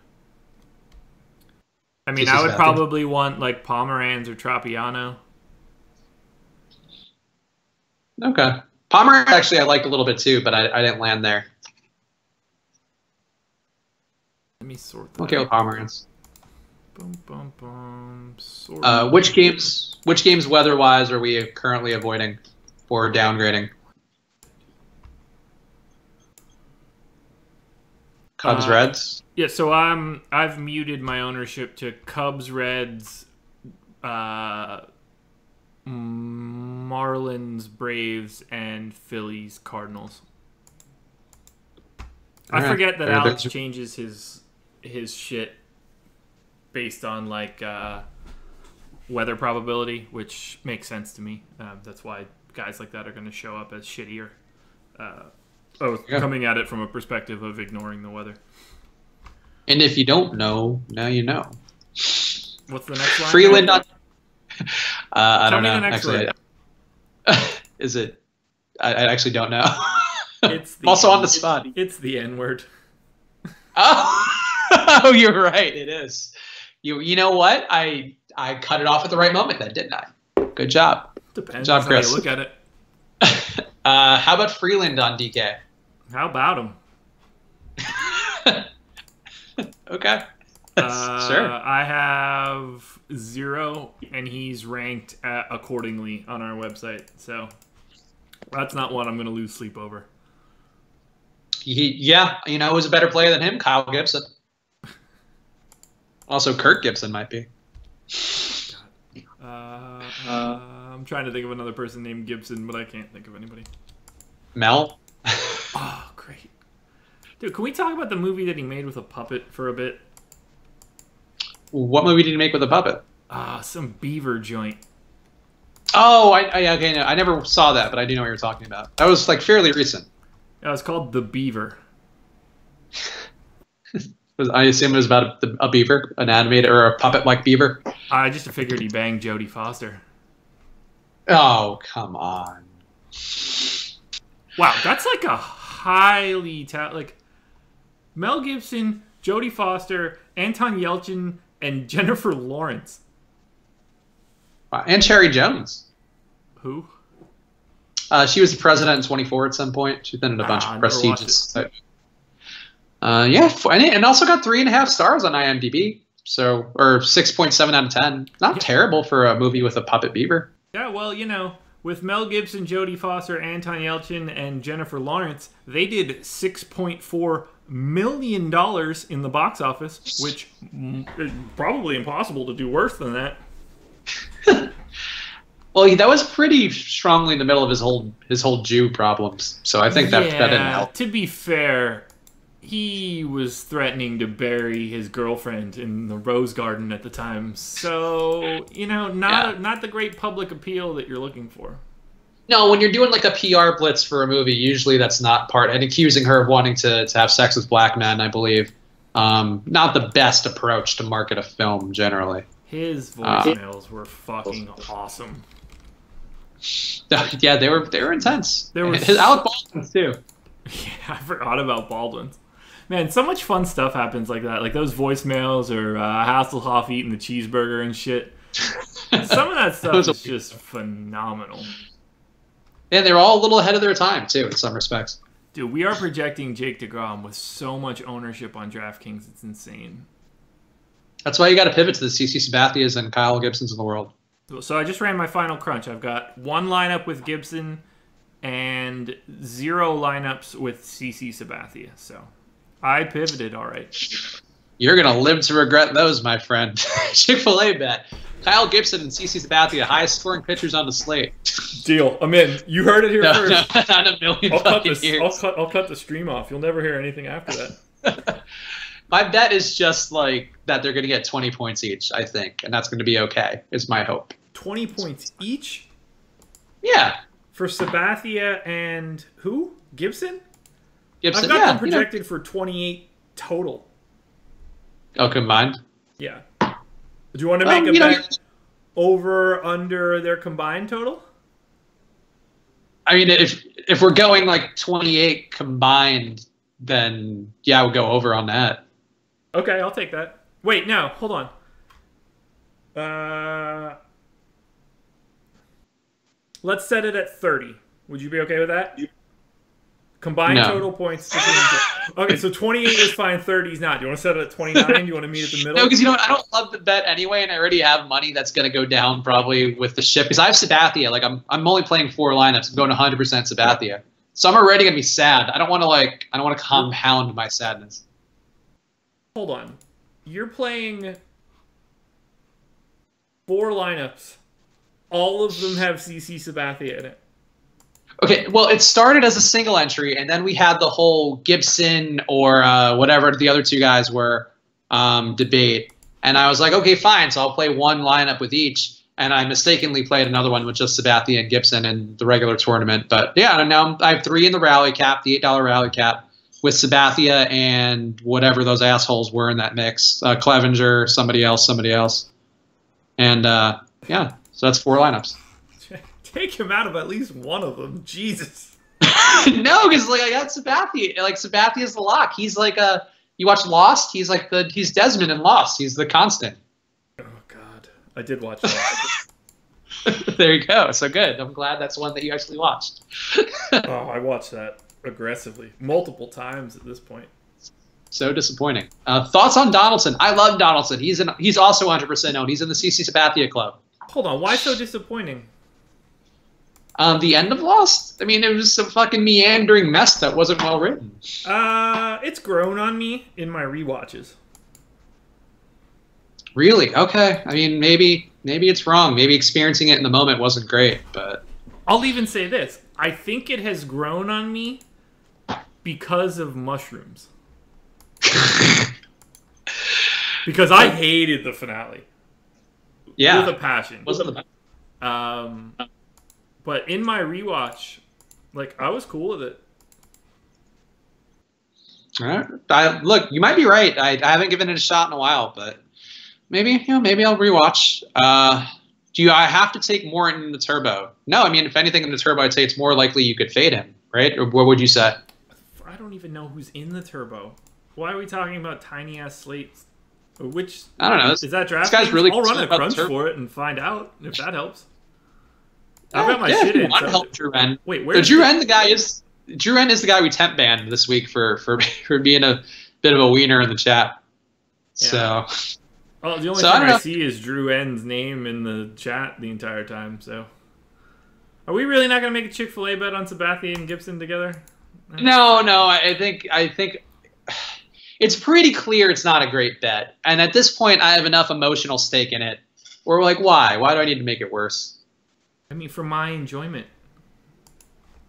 I mean, I would probably want like Pomeranz or Tropiano. Okay, Pomeranz actually I liked a little bit too, but I didn't land there. Let me sort that. Okay, with Pomeranz. Boom, boom, boom. Which games weather-wise are we currently avoiding or downgrading? Cubs, Reds? Yeah, so I've muted my ownership to Cubs, Reds, Marlins, Braves, and Phillies, Cardinals. I forget that Alex changes his shit based on like weather probability, which makes sense to me. That's why guys like that are going to show up as shittier. Coming at it from a perspective of ignoring the weather. And if you don't know, now you know. What's the next line? Freeland on. I don't know. Actually, is it? I actually don't know. It's also on the spot. It's the N-word. Oh, you're right. It is. You know what? I cut it off at the right moment then, didn't I? Good job. Depends Good job, how Chris. you look at it. How about Freeland on DK? How about him? Okay. Sure. I have 0, and he's ranked accordingly on our website. So that's not one I'm going to lose sleep over. Yeah, you know who's a better player than him? Kyle Gibson. Also, Kirk Gibson might be. I'm trying to think of another person named Gibson, but I can't think of anybody. Mel? Oh, great. Dude, can we talk about the movie that he made with a puppet for a bit? What movie did he make with a puppet? Some beaver joint. Oh, okay, no, I never saw that, but I do know what you're talking about. That was like fairly recent. It was called The Beaver. I assume it was about a beaver, an animated or a puppet-like beaver. I just figured he banged Jodie Foster. Oh, come on. Wow, that's like a highly like Mel Gibson, Jodie Foster, Anton Yelchin, and Jennifer Lawrence. Wow. And Cherry Jones. Who? She was the president in 24 at some point. She's been in a bunch of prestigious. Yeah, and also got 3.5 stars on IMDb. So, or 6.7 out of 10. Not terrible for a movie with a puppet beaver. Yeah, well, you know, with Mel Gibson, Jodie Foster, Anton Yelchin, and Jennifer Lawrence, they did $6.4 million in the box office, which is probably impossible to do worse than that. Well, that was pretty strongly in the middle of his whole Jew problems. So I think that didn't help. To be fair, he was threatening to bury his girlfriend in the rose garden at the time. So, you know, not the great public appeal that you're looking for. No, when you're doing like a PR blitz for a movie, usually that's not part. And accusing her of wanting to have sex with black men, I believe, not the best approach to market a film generally. His voicemails were fucking awesome. Yeah, they were intense. There was his Alec Baldwin's too. Yeah, I forgot about Baldwin's. Man, so much fun stuff happens like that. Like those voicemails or Hasselhoff eating the cheeseburger and shit. Some of that stuff is just phenomenal. Yeah, they were all a little ahead of their time, too, in some respects. Dude, we are projecting Jake DeGrom with so much ownership on DraftKings. It's insane. That's why you got to pivot to the CC Sabathias and Kyle Gibsons of the world. So I just ran my final crunch. I've got 1 lineup with Gibson and 0 lineups with CC Sabathia. So I pivoted all right. You're going to live to regret those, my friend. Chick-fil-A bet. Kyle Gibson and CC Sabathia, highest scoring pitchers on the slate. Deal. I'm in. You heard it here first. No, not a million fucking years. I'll cut the stream off. You'll never hear anything after that. My bet is just like that they're going to get 20 points each, I think. And that's going to be okay, is my hope. 20 points each? Yeah. For Sabathia and who? Gibson? Gibson, I've got them projected for 28 total. Oh, combined? Yeah. Do you want to make a bet over, under their combined total? I mean, if we're going like 28 combined, then yeah, I would go over on that. Okay, I'll take that. Wait, no, hold on. Let's set it at 30. Would you be okay with that? Combined total points. Okay, so 28 is fine, 30 is not. Do you want to set it at 29? Do you want to meet at the middle? No, because you know what? I don't love the bet anyway, and I already have money that's going to go down probably with the ship. Because I have Sabathia. Like I'm only playing 4 lineups. I'm going 100% Sabathia. So I'm already going to be sad. I don't want to compound my sadness. Hold on. You're playing 4 lineups. All of them have CC Sabathia in it. Okay, well, it started as a single entry, and then we had the whole Gibson or whatever the other 2 guys were debate. And I was like, okay, fine, so I'll play 1 lineup with each. And I mistakenly played another one with just Sabathia and Gibson in the regular tournament. But yeah, now I have 3 in the rally cap, the $8 rally cap, with Sabathia and whatever those assholes were in that mix. Clevenger, somebody else. And yeah, so that's 4 lineups. Take him out of at least one of them. Jesus. No, because like I got Sabathia. Like Sabathia's the lock. He's like you watch Lost? He's like he's Desmond in Lost. He's the constant. Oh God, I did watch that. There you go. So good. I'm glad that's one that you actually watched. Oh, I watched that aggressively multiple times at this point. So disappointing. Thoughts on Donaldson? I love Donaldson. He's also 100% owned. He's in the CC Sabathia club. Hold on. Why so disappointing? The end of Lost? I mean, it was a fucking meandering mess that wasn't well written. It's grown on me in my rewatches. Really? Okay. I mean, maybe it's wrong. Maybe experiencing it in the moment wasn't great, but... I'll even say this. I think it has grown on me because of mushrooms. Because I hated the finale. Yeah. With a passion. Wasn't the best. But in my rewatch, like, I was cool with it. All right. Look, you might be right. I haven't given it a shot in a while, but maybe I'll rewatch. Do I have to take Morton in the turbo? No, I mean, if anything in the turbo, I'd say it's more likely you could fade him, right? Or what would you say? I don't even know who's in the turbo. Why are we talking about tiny ass slates? Which I don't know. Is that DraftKings? This guy's really I'll run a crunch for it and find out if that helps. I've got my yeah, shit in. Want to help Drew N. Wait, where? Drew N. Drew N. is the guy we temp banned this week for being a bit of a wiener in the chat. Yeah. So. Oh, the only thing I see is Drew N's name in the chat the entire time. So, are we really not going to make a Chick-fil-A bet on Sabathia and Gibson together? No. I think it's pretty clear it's not a great bet. And at this point, I have enough emotional stake in it. Where we're like, why? Why do I need to make it worse? I mean, for my enjoyment.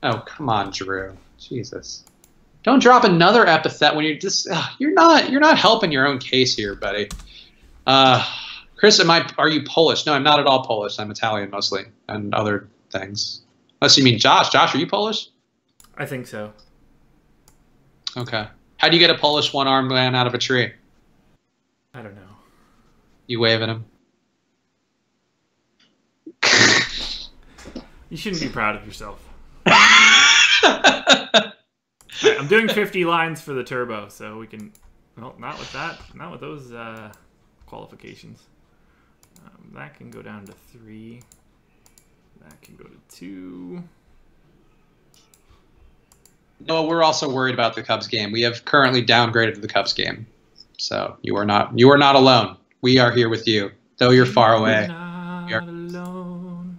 Oh, come on, Drew. Jesus. Don't drop another epithet when you're just you're not helping your own case here, buddy. Chris, are you Polish? No, I'm not at all Polish. I'm Italian mostly, and other things. Unless you mean Josh. Josh, are you Polish? I think so. Okay. How do you get a Polish one-armed man out of a tree? I don't know. You wave at him. You shouldn't be proud of yourself. Right, I'm doing 50 lines for the turbo, so we can... Well, not with that. Not with those qualifications. That can go down to 3. That can go to 2. No, we're also worried about the Cubs game. We have currently downgraded the Cubs game. So you are not alone. We are here with you. Though you're far away. Not alone.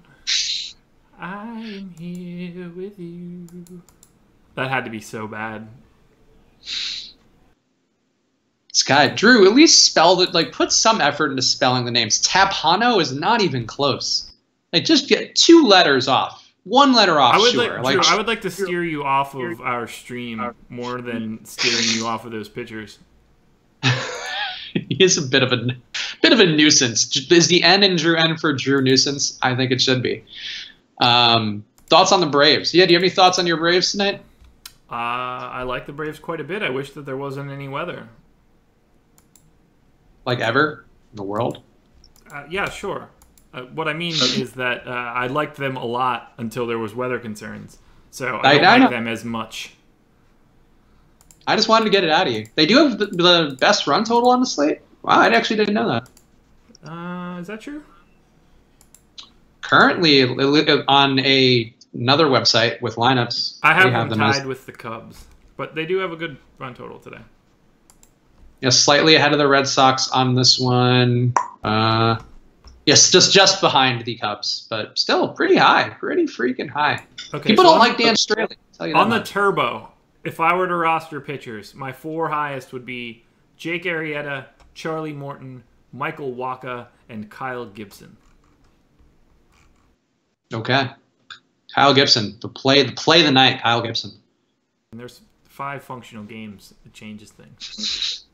I'm here with you. That had to be so bad. This guy, Drew, at least spelled it, like, put some effort into spelling the names. Tapano is not even close. Like, just get 2 letters off. 1 letter off, sure. Drew, I would like to steer you off of our stream more than steering you off of those pictures. He is a bit of a nuisance. Is the N in Drew N for Drew nuisance? I think it should be. Thoughts on the Braves? Yeah, do you have any thoughts on your Braves tonight? I like the Braves quite a bit. I wish that there wasn't any weather. Like ever in the world? Yeah, sure. What I mean is that I liked them a lot until there was weather concerns. So I don't like them as much. I just wanted to get it out of you. They do have the best run total on the slate? Wow, I actually didn't know that. Is that true? Currently, on another website with lineups, I have them tied with the Cubs. But they do have a good run total today. Yeah, slightly ahead of the Red Sox on this one. Yes, just behind the Cubs, but still pretty high, pretty freaking high. Okay, people don't like Dan Straley. On the turbo, if I were to roster pitchers, my 4 highest would be Jake Arrieta, Charlie Morton, Michael Wacha, and Kyle Gibson. Okay, Kyle Gibson, the play of the night. Kyle Gibson. And there's 5 functional games. It changes things.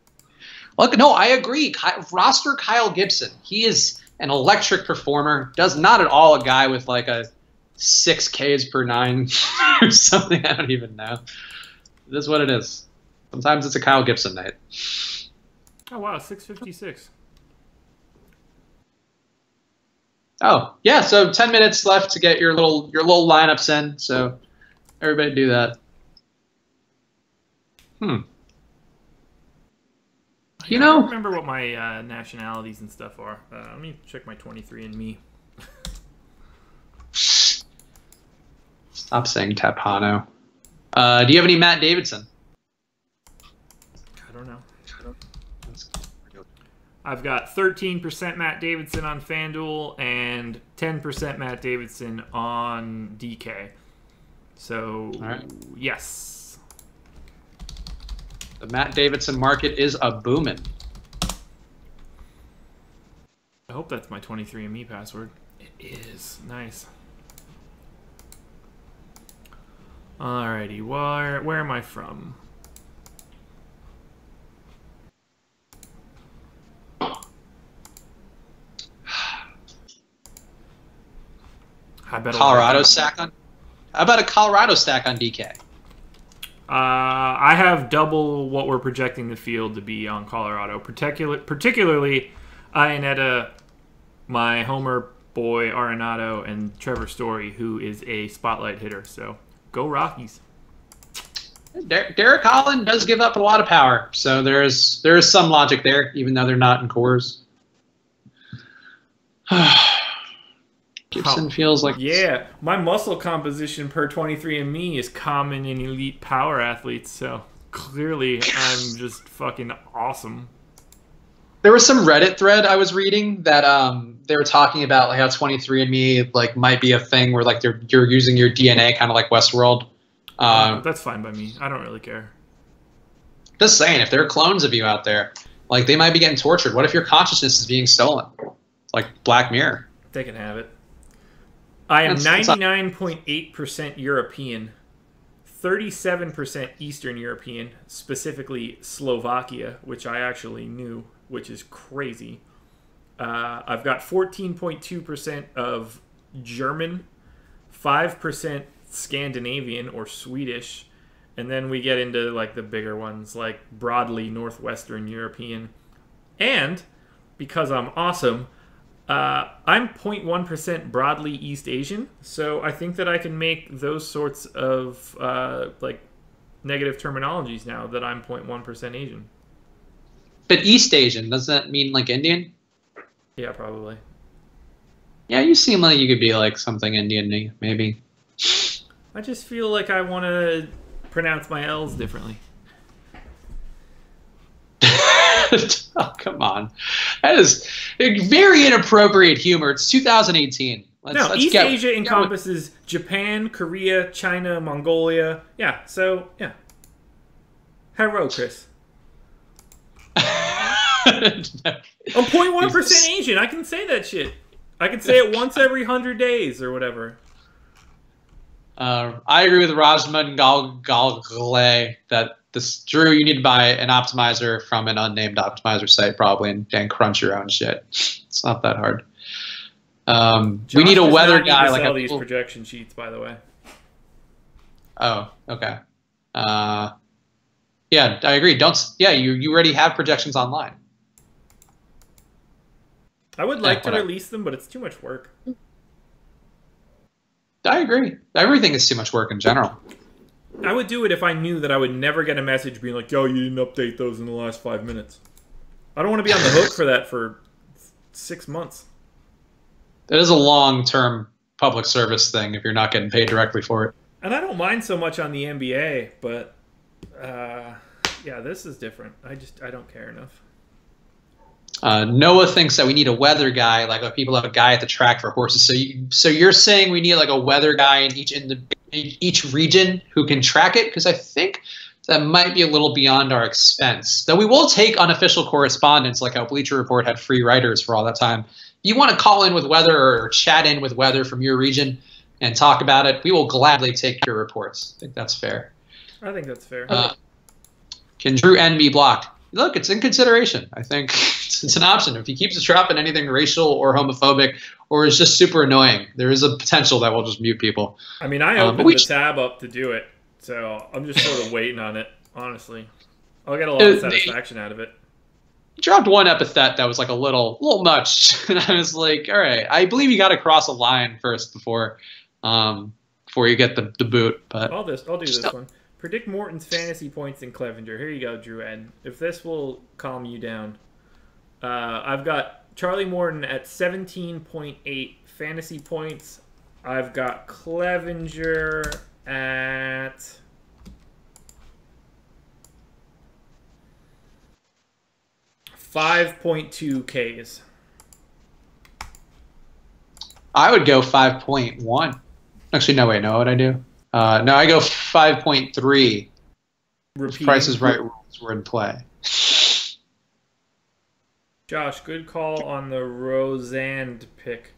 Look, no, I agree. Roster Kyle Gibson. He is an electric performer. Does not at all a guy with like a 6 Ks per 9 or something. I don't even know. It is what it is. Sometimes it's a Kyle Gibson night. Oh wow, 656. Oh yeah, so 10 minutes left to get your little lineups in. So everybody do that. You know, I don't remember what my nationalities and stuff are. Let me check my 23andMe. Stop saying Tapano. Do you have any Matt Davidson? I don't know. I've got 13% Matt Davidson on FanDuel and 10% Matt Davidson on DK. So, yes. The Matt Davidson market is a booming. I hope that's my 23andMe password. It is. Nice. Alrighty, where am I from? Colorado stack on. How about a Colorado stack on DK? I have double what we're projecting the field to be on Colorado, particularly Iannetta, my homer boy Arenado, and Trevor Story, who is a spotlight hitter. So go Rockies. Derek Holland does give up a lot of power, so there is some logic there, even though they're not in cores. Gibson feels like... Yeah, my muscle composition per 23andMe is common in elite power athletes, so clearly I'm just fucking awesome. There was some Reddit thread I was reading that they were talking about like how 23andMe like might be a thing where like you're using your DNA kind of like Westworld. That's fine by me. I don't really care. Just saying, if there are clones of you out there, like they might be getting tortured. What if your consciousness is being stolen? Like Black Mirror. They can have it. I am 99.8% European, 37% Eastern European, specifically Slovakia, which I actually knew, which is crazy. I've got 14.2% of German, 5% Scandinavian or Swedish, and then we get into like the bigger ones, like broadly Northwestern European. And because I'm awesome, I'm 0.1% broadly East Asian, so I think that I can make those sorts of like negative terminologies now that I'm 0.1% Asian. But East Asian, does that mean like Indian? Yeah, probably. Yeah, you seem like you could be like something Indian, maybe. I just feel like I want to pronounce my L's differently. Oh, come on. That is very inappropriate humor. It's 2018. East Asia encompasses Japan, Korea, China, Mongolia. Yeah, so, yeah. Hello, Chris. I'm 0.1% Asian. I can say that shit. I can say it once every 100 days or whatever. I agree with Rajman Galgale that Drew, you need to buy an optimizer from an unnamed optimizer site probably and crunch your own shit. It's not that hard. We need a weather guy like sell these projection sheets, by the way. Oh, okay. Yeah, I agree. You already have projections online. I would like to release them, but it's too much work. I agree. Everything is too much work in general. I would do it if I knew that I would never get a message being like, yo, you didn't update those in the last 5 minutes. I don't want to be on the hook for that for 6 months. It is a long-term public service thing if you're not getting paid directly for it. And I don't mind so much on the NBA, but yeah, this is different. I don't care enough. Noah thinks that we need a weather guy, like people have a guy at the track for horses. So you're saying we need like a weather guy in each region who can track it? Because I think that might be a little beyond our expense. Though we will take unofficial correspondence, like how Bleacher Report had free writers for all that time. If you want to call in with weather or chat in with weather from your region and talk about it, we will gladly take your reports. I think that's fair. I think that's fair. Can Drew N be blocked? Look, it's in consideration. I think it's an option. If he keeps dropping anything racial or homophobic or is just super annoying, there is a potential that we'll just mute people. I mean, I opened the tab up to do it, so I'm just sort of waiting on it, honestly. I'll get a lot of satisfaction out of it. He dropped one epithet that was like a little much, and I was like, all right, I believe you got to cross a line first before you get the boot. But I'll do this one. Predict Morton's fantasy points in Clevenger. Here you go, Drew Ed. If this will calm you down. I've got Charlie Morton at 17.8 fantasy points. I've got Clevenger at 5.2 Ks. I would go 5.1. Actually, no, wait, no, what would I do? No, I go 5.3. Price is Right rules were in play. Josh, good call on the Rosand pick.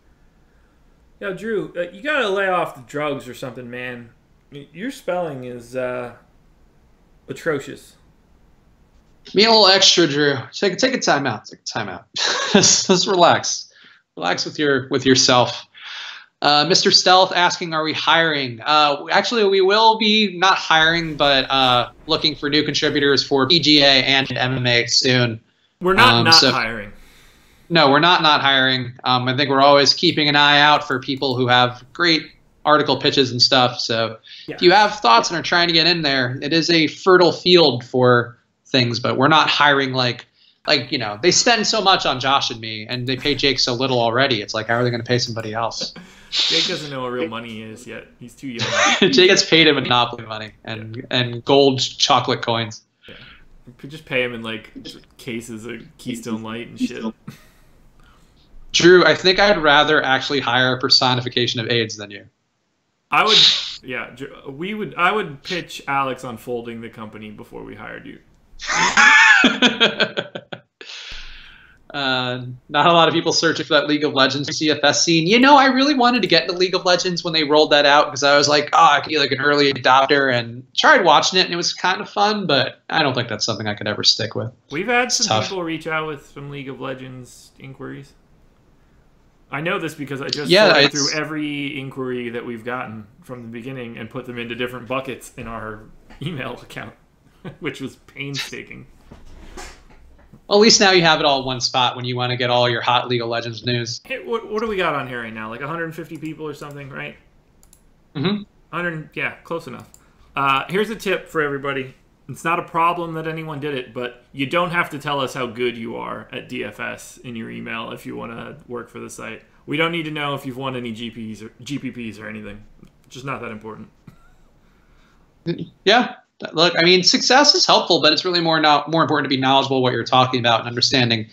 Yo, Drew, you gotta lay off the drugs or something, man. Your spelling is atrocious. Be a little extra, Drew. Take a time out. Take a time out. Just relax. Relax with yourself. Mr. Stealth asking, are we hiring? Actually, we will be not hiring, but looking for new contributors for PGA and MMA soon. We're not hiring. No, we're not hiring. I think we're always keeping an eye out for people who have great article pitches and stuff. So if you have thoughts and are trying to get in there, it is a fertile field for things, but we're not hiring like they spend so much on Josh and me, and they pay Jake so little already. It's like, how are they going to pay somebody else? Jake doesn't know what real money is yet. He's too young. Jake gets paid in Monopoly money and gold chocolate coins. Yeah. We could just pay him in like cases of Keystone Light and shit. Drew, I think I'd rather actually hire a personification of AIDS than you. I would, yeah. I would pitch Alex on folding the company before we hired you. Not a lot of people searching for that League of Legends CFS scene. You know, I really wanted to get into League of Legends when they rolled that out because I was like, oh, I could be like an early adopter, and tried watching it, and it was kind of fun, but I don't think that's something I could ever stick with. We've had some people reach out with some League of Legends inquiries. I know this because I just sorted through every inquiry that we've gotten from the beginning and put them into different buckets in our email account, which was painstaking. Well, at least now you have it all in one spot when you want to get all your hot League of Legends news. Hey, what do we got on here right now? Like 150 people or something, right? Mm-hmm. 100, yeah, close enough. Here's a tip for everybody. It's not a problem that anyone did it, but you don't have to tell us how good you are at DFS in your email if you want to work for the site. We don't need to know if you've won any GPPs or anything. It's just not that important. Yeah. Look, I mean, success is helpful, but it's really more important to be knowledgeable what you're talking about and understanding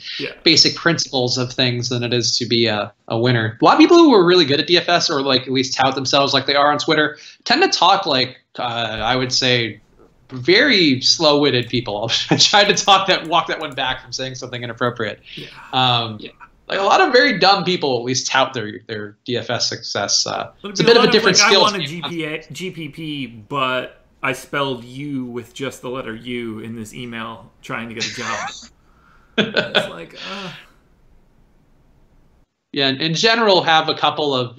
basic principles of things than it is to be a winner. A lot of people who are really good at DFS, or like at least tout themselves like they are on Twitter, tend to talk like I would say very slow-witted people. I tried to walk that one back from saying something inappropriate. Like a lot of very dumb people at least tout their DFS success. It's a bit of a different skill. I want a GPP, but I spelled you with just the letter U in this email trying to get a job. It's like, yeah, in general, have a couple of,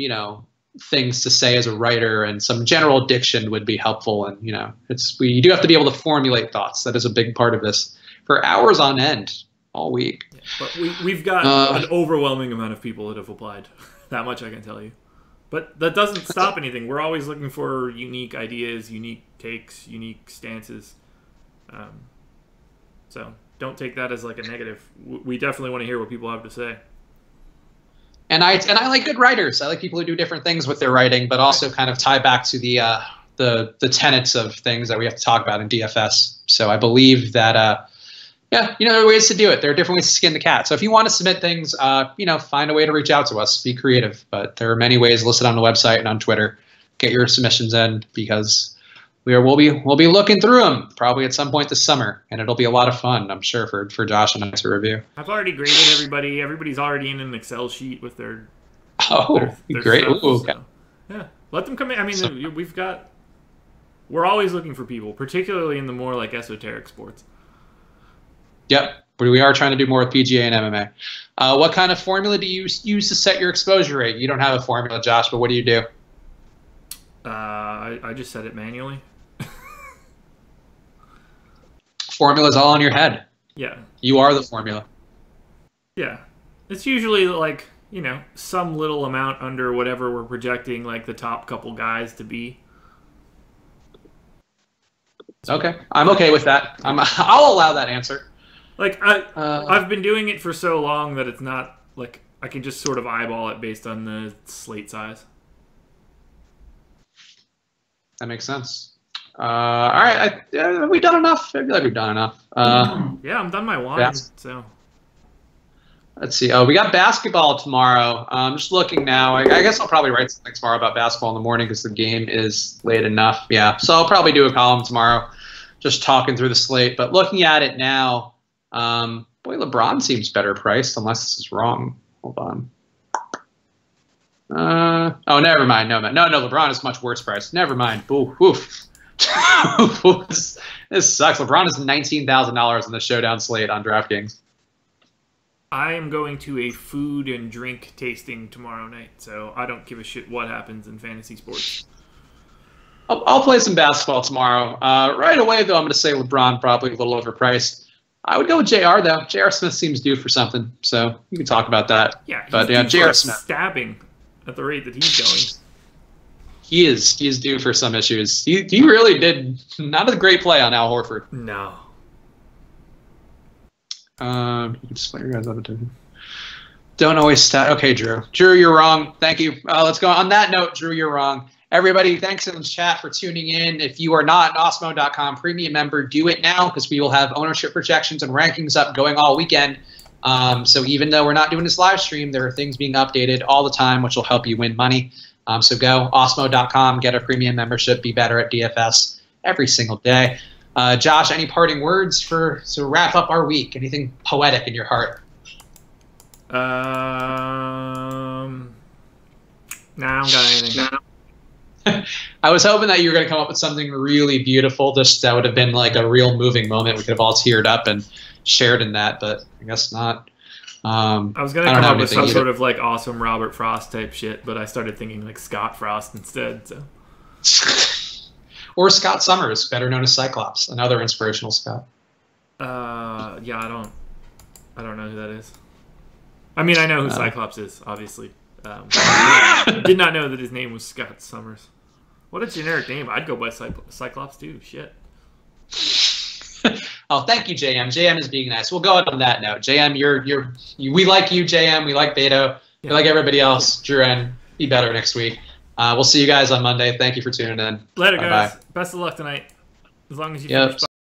things to say as a writer, and some general diction would be helpful. And, you do have to be able to formulate thoughts. That is a big part of this for hours on end all week. Yeah, but we've got an overwhelming amount of people that have applied. That much I can tell you. But that doesn't stop anything. We're always looking for unique ideas, unique takes, unique stances. So don't take that as like a negative. We definitely want to hear what people have to say. And I like good writers. I like people who do different things with their writing, but also kind of tie back to the tenets of things that we have to talk about in DFS. So I believe that there are ways to do it. There are different ways to skin the cat. So if you want to submit things, find a way to reach out to us. Be creative. But there are many ways listed on the website and on Twitter. Get your submissions in, because we'll be looking through them probably at some point this summer, and it'll be a lot of fun, I'm sure, for Josh and I to review. I've already graded everybody. Everybody's already in an Excel sheet with their their great. Stuff, Ooh, okay. So, yeah, let them come in. I mean, we're always looking for people, particularly in the more like esoteric sports. Yep, we are trying to do more with PGA and MMA. What kind of formula do you use to set your exposure rate? You don't have a formula, Josh, but what do you do? I just set it manually. Formula's all in your head. Yeah. You are the formula. Yeah. It's usually like, some little amount under whatever we're projecting like the top couple guys to be. Okay. I'm okay with that. I'll allow that answer. Like I've been doing it for so long that it's not like I can just sort of eyeball it based on the slate size. That makes sense. All right. Have we done enough? I feel like we've done enough. Yeah, I'm done my wine. So let's see. Oh, we got basketball tomorrow. I'm just looking now. I guess I'll probably write something tomorrow about basketball in the morning because the game is late enough. Yeah, so I'll probably do a column tomorrow, just talking through the slate. But looking at it now, boy, LeBron seems better priced, unless this is wrong. Hold on. Oh, never mind. No, LeBron is much worse priced. Never mind. Oof. This sucks. LeBron is $19,000 in the showdown slate on DraftKings. I am going to a food and drink tasting tomorrow night, so I don't give a shit what happens in fantasy sports. I'll play some basketball tomorrow. Right away, though, I'm going to say LeBron probably a little overpriced. I would go with JR, though. JR Smith seems due for something, so you can talk about that. Yeah, but yeah, JR Smith stabbing at the rate that he's going. He is due for some issues. He really did not a great play on Al Horford. No. You can just play your guys up to him. Don't always stat. Okay, Drew. Drew, you're wrong. Thank you. Let's go. On that note, Drew, you're wrong. Everybody, thanks in the chat for tuning in. If you are not an Osmo.com premium member, do it now because we will have ownership projections and rankings up going all weekend. So even though we're not doing this live stream, there are things being updated all the time, which will help you win money. So go Osmo.com, get a premium membership, be better at DFS every single day. Josh, any parting words to wrap up our week? Anything poetic in your heart? Nah, I don't got anything. I was hoping that you were going to come up with something really beautiful. Just that would have been like a real moving moment. We could have all teared up and shared in that, but I guess not. I was going to come up with some sort of like awesome Robert Frost type shit, but I started thinking like Scott Frost instead. So. Or Scott Summers, better known as Cyclops, another inspirational Scott. Yeah, I don't know who that is. I mean, I know who Cyclops is, obviously. Did not know that his name was Scott Summers. What a generic name. I'd go by Cyclops too. Shit. Oh, thank you, JM. JM is being nice. We'll go on that note. JM, we like you, JM. We like Beto. We like everybody else. Drew, and be better next week. We'll see you guys on Monday. Thank you for tuning in. Later, guys. Best of luck tonight. As long as you finish.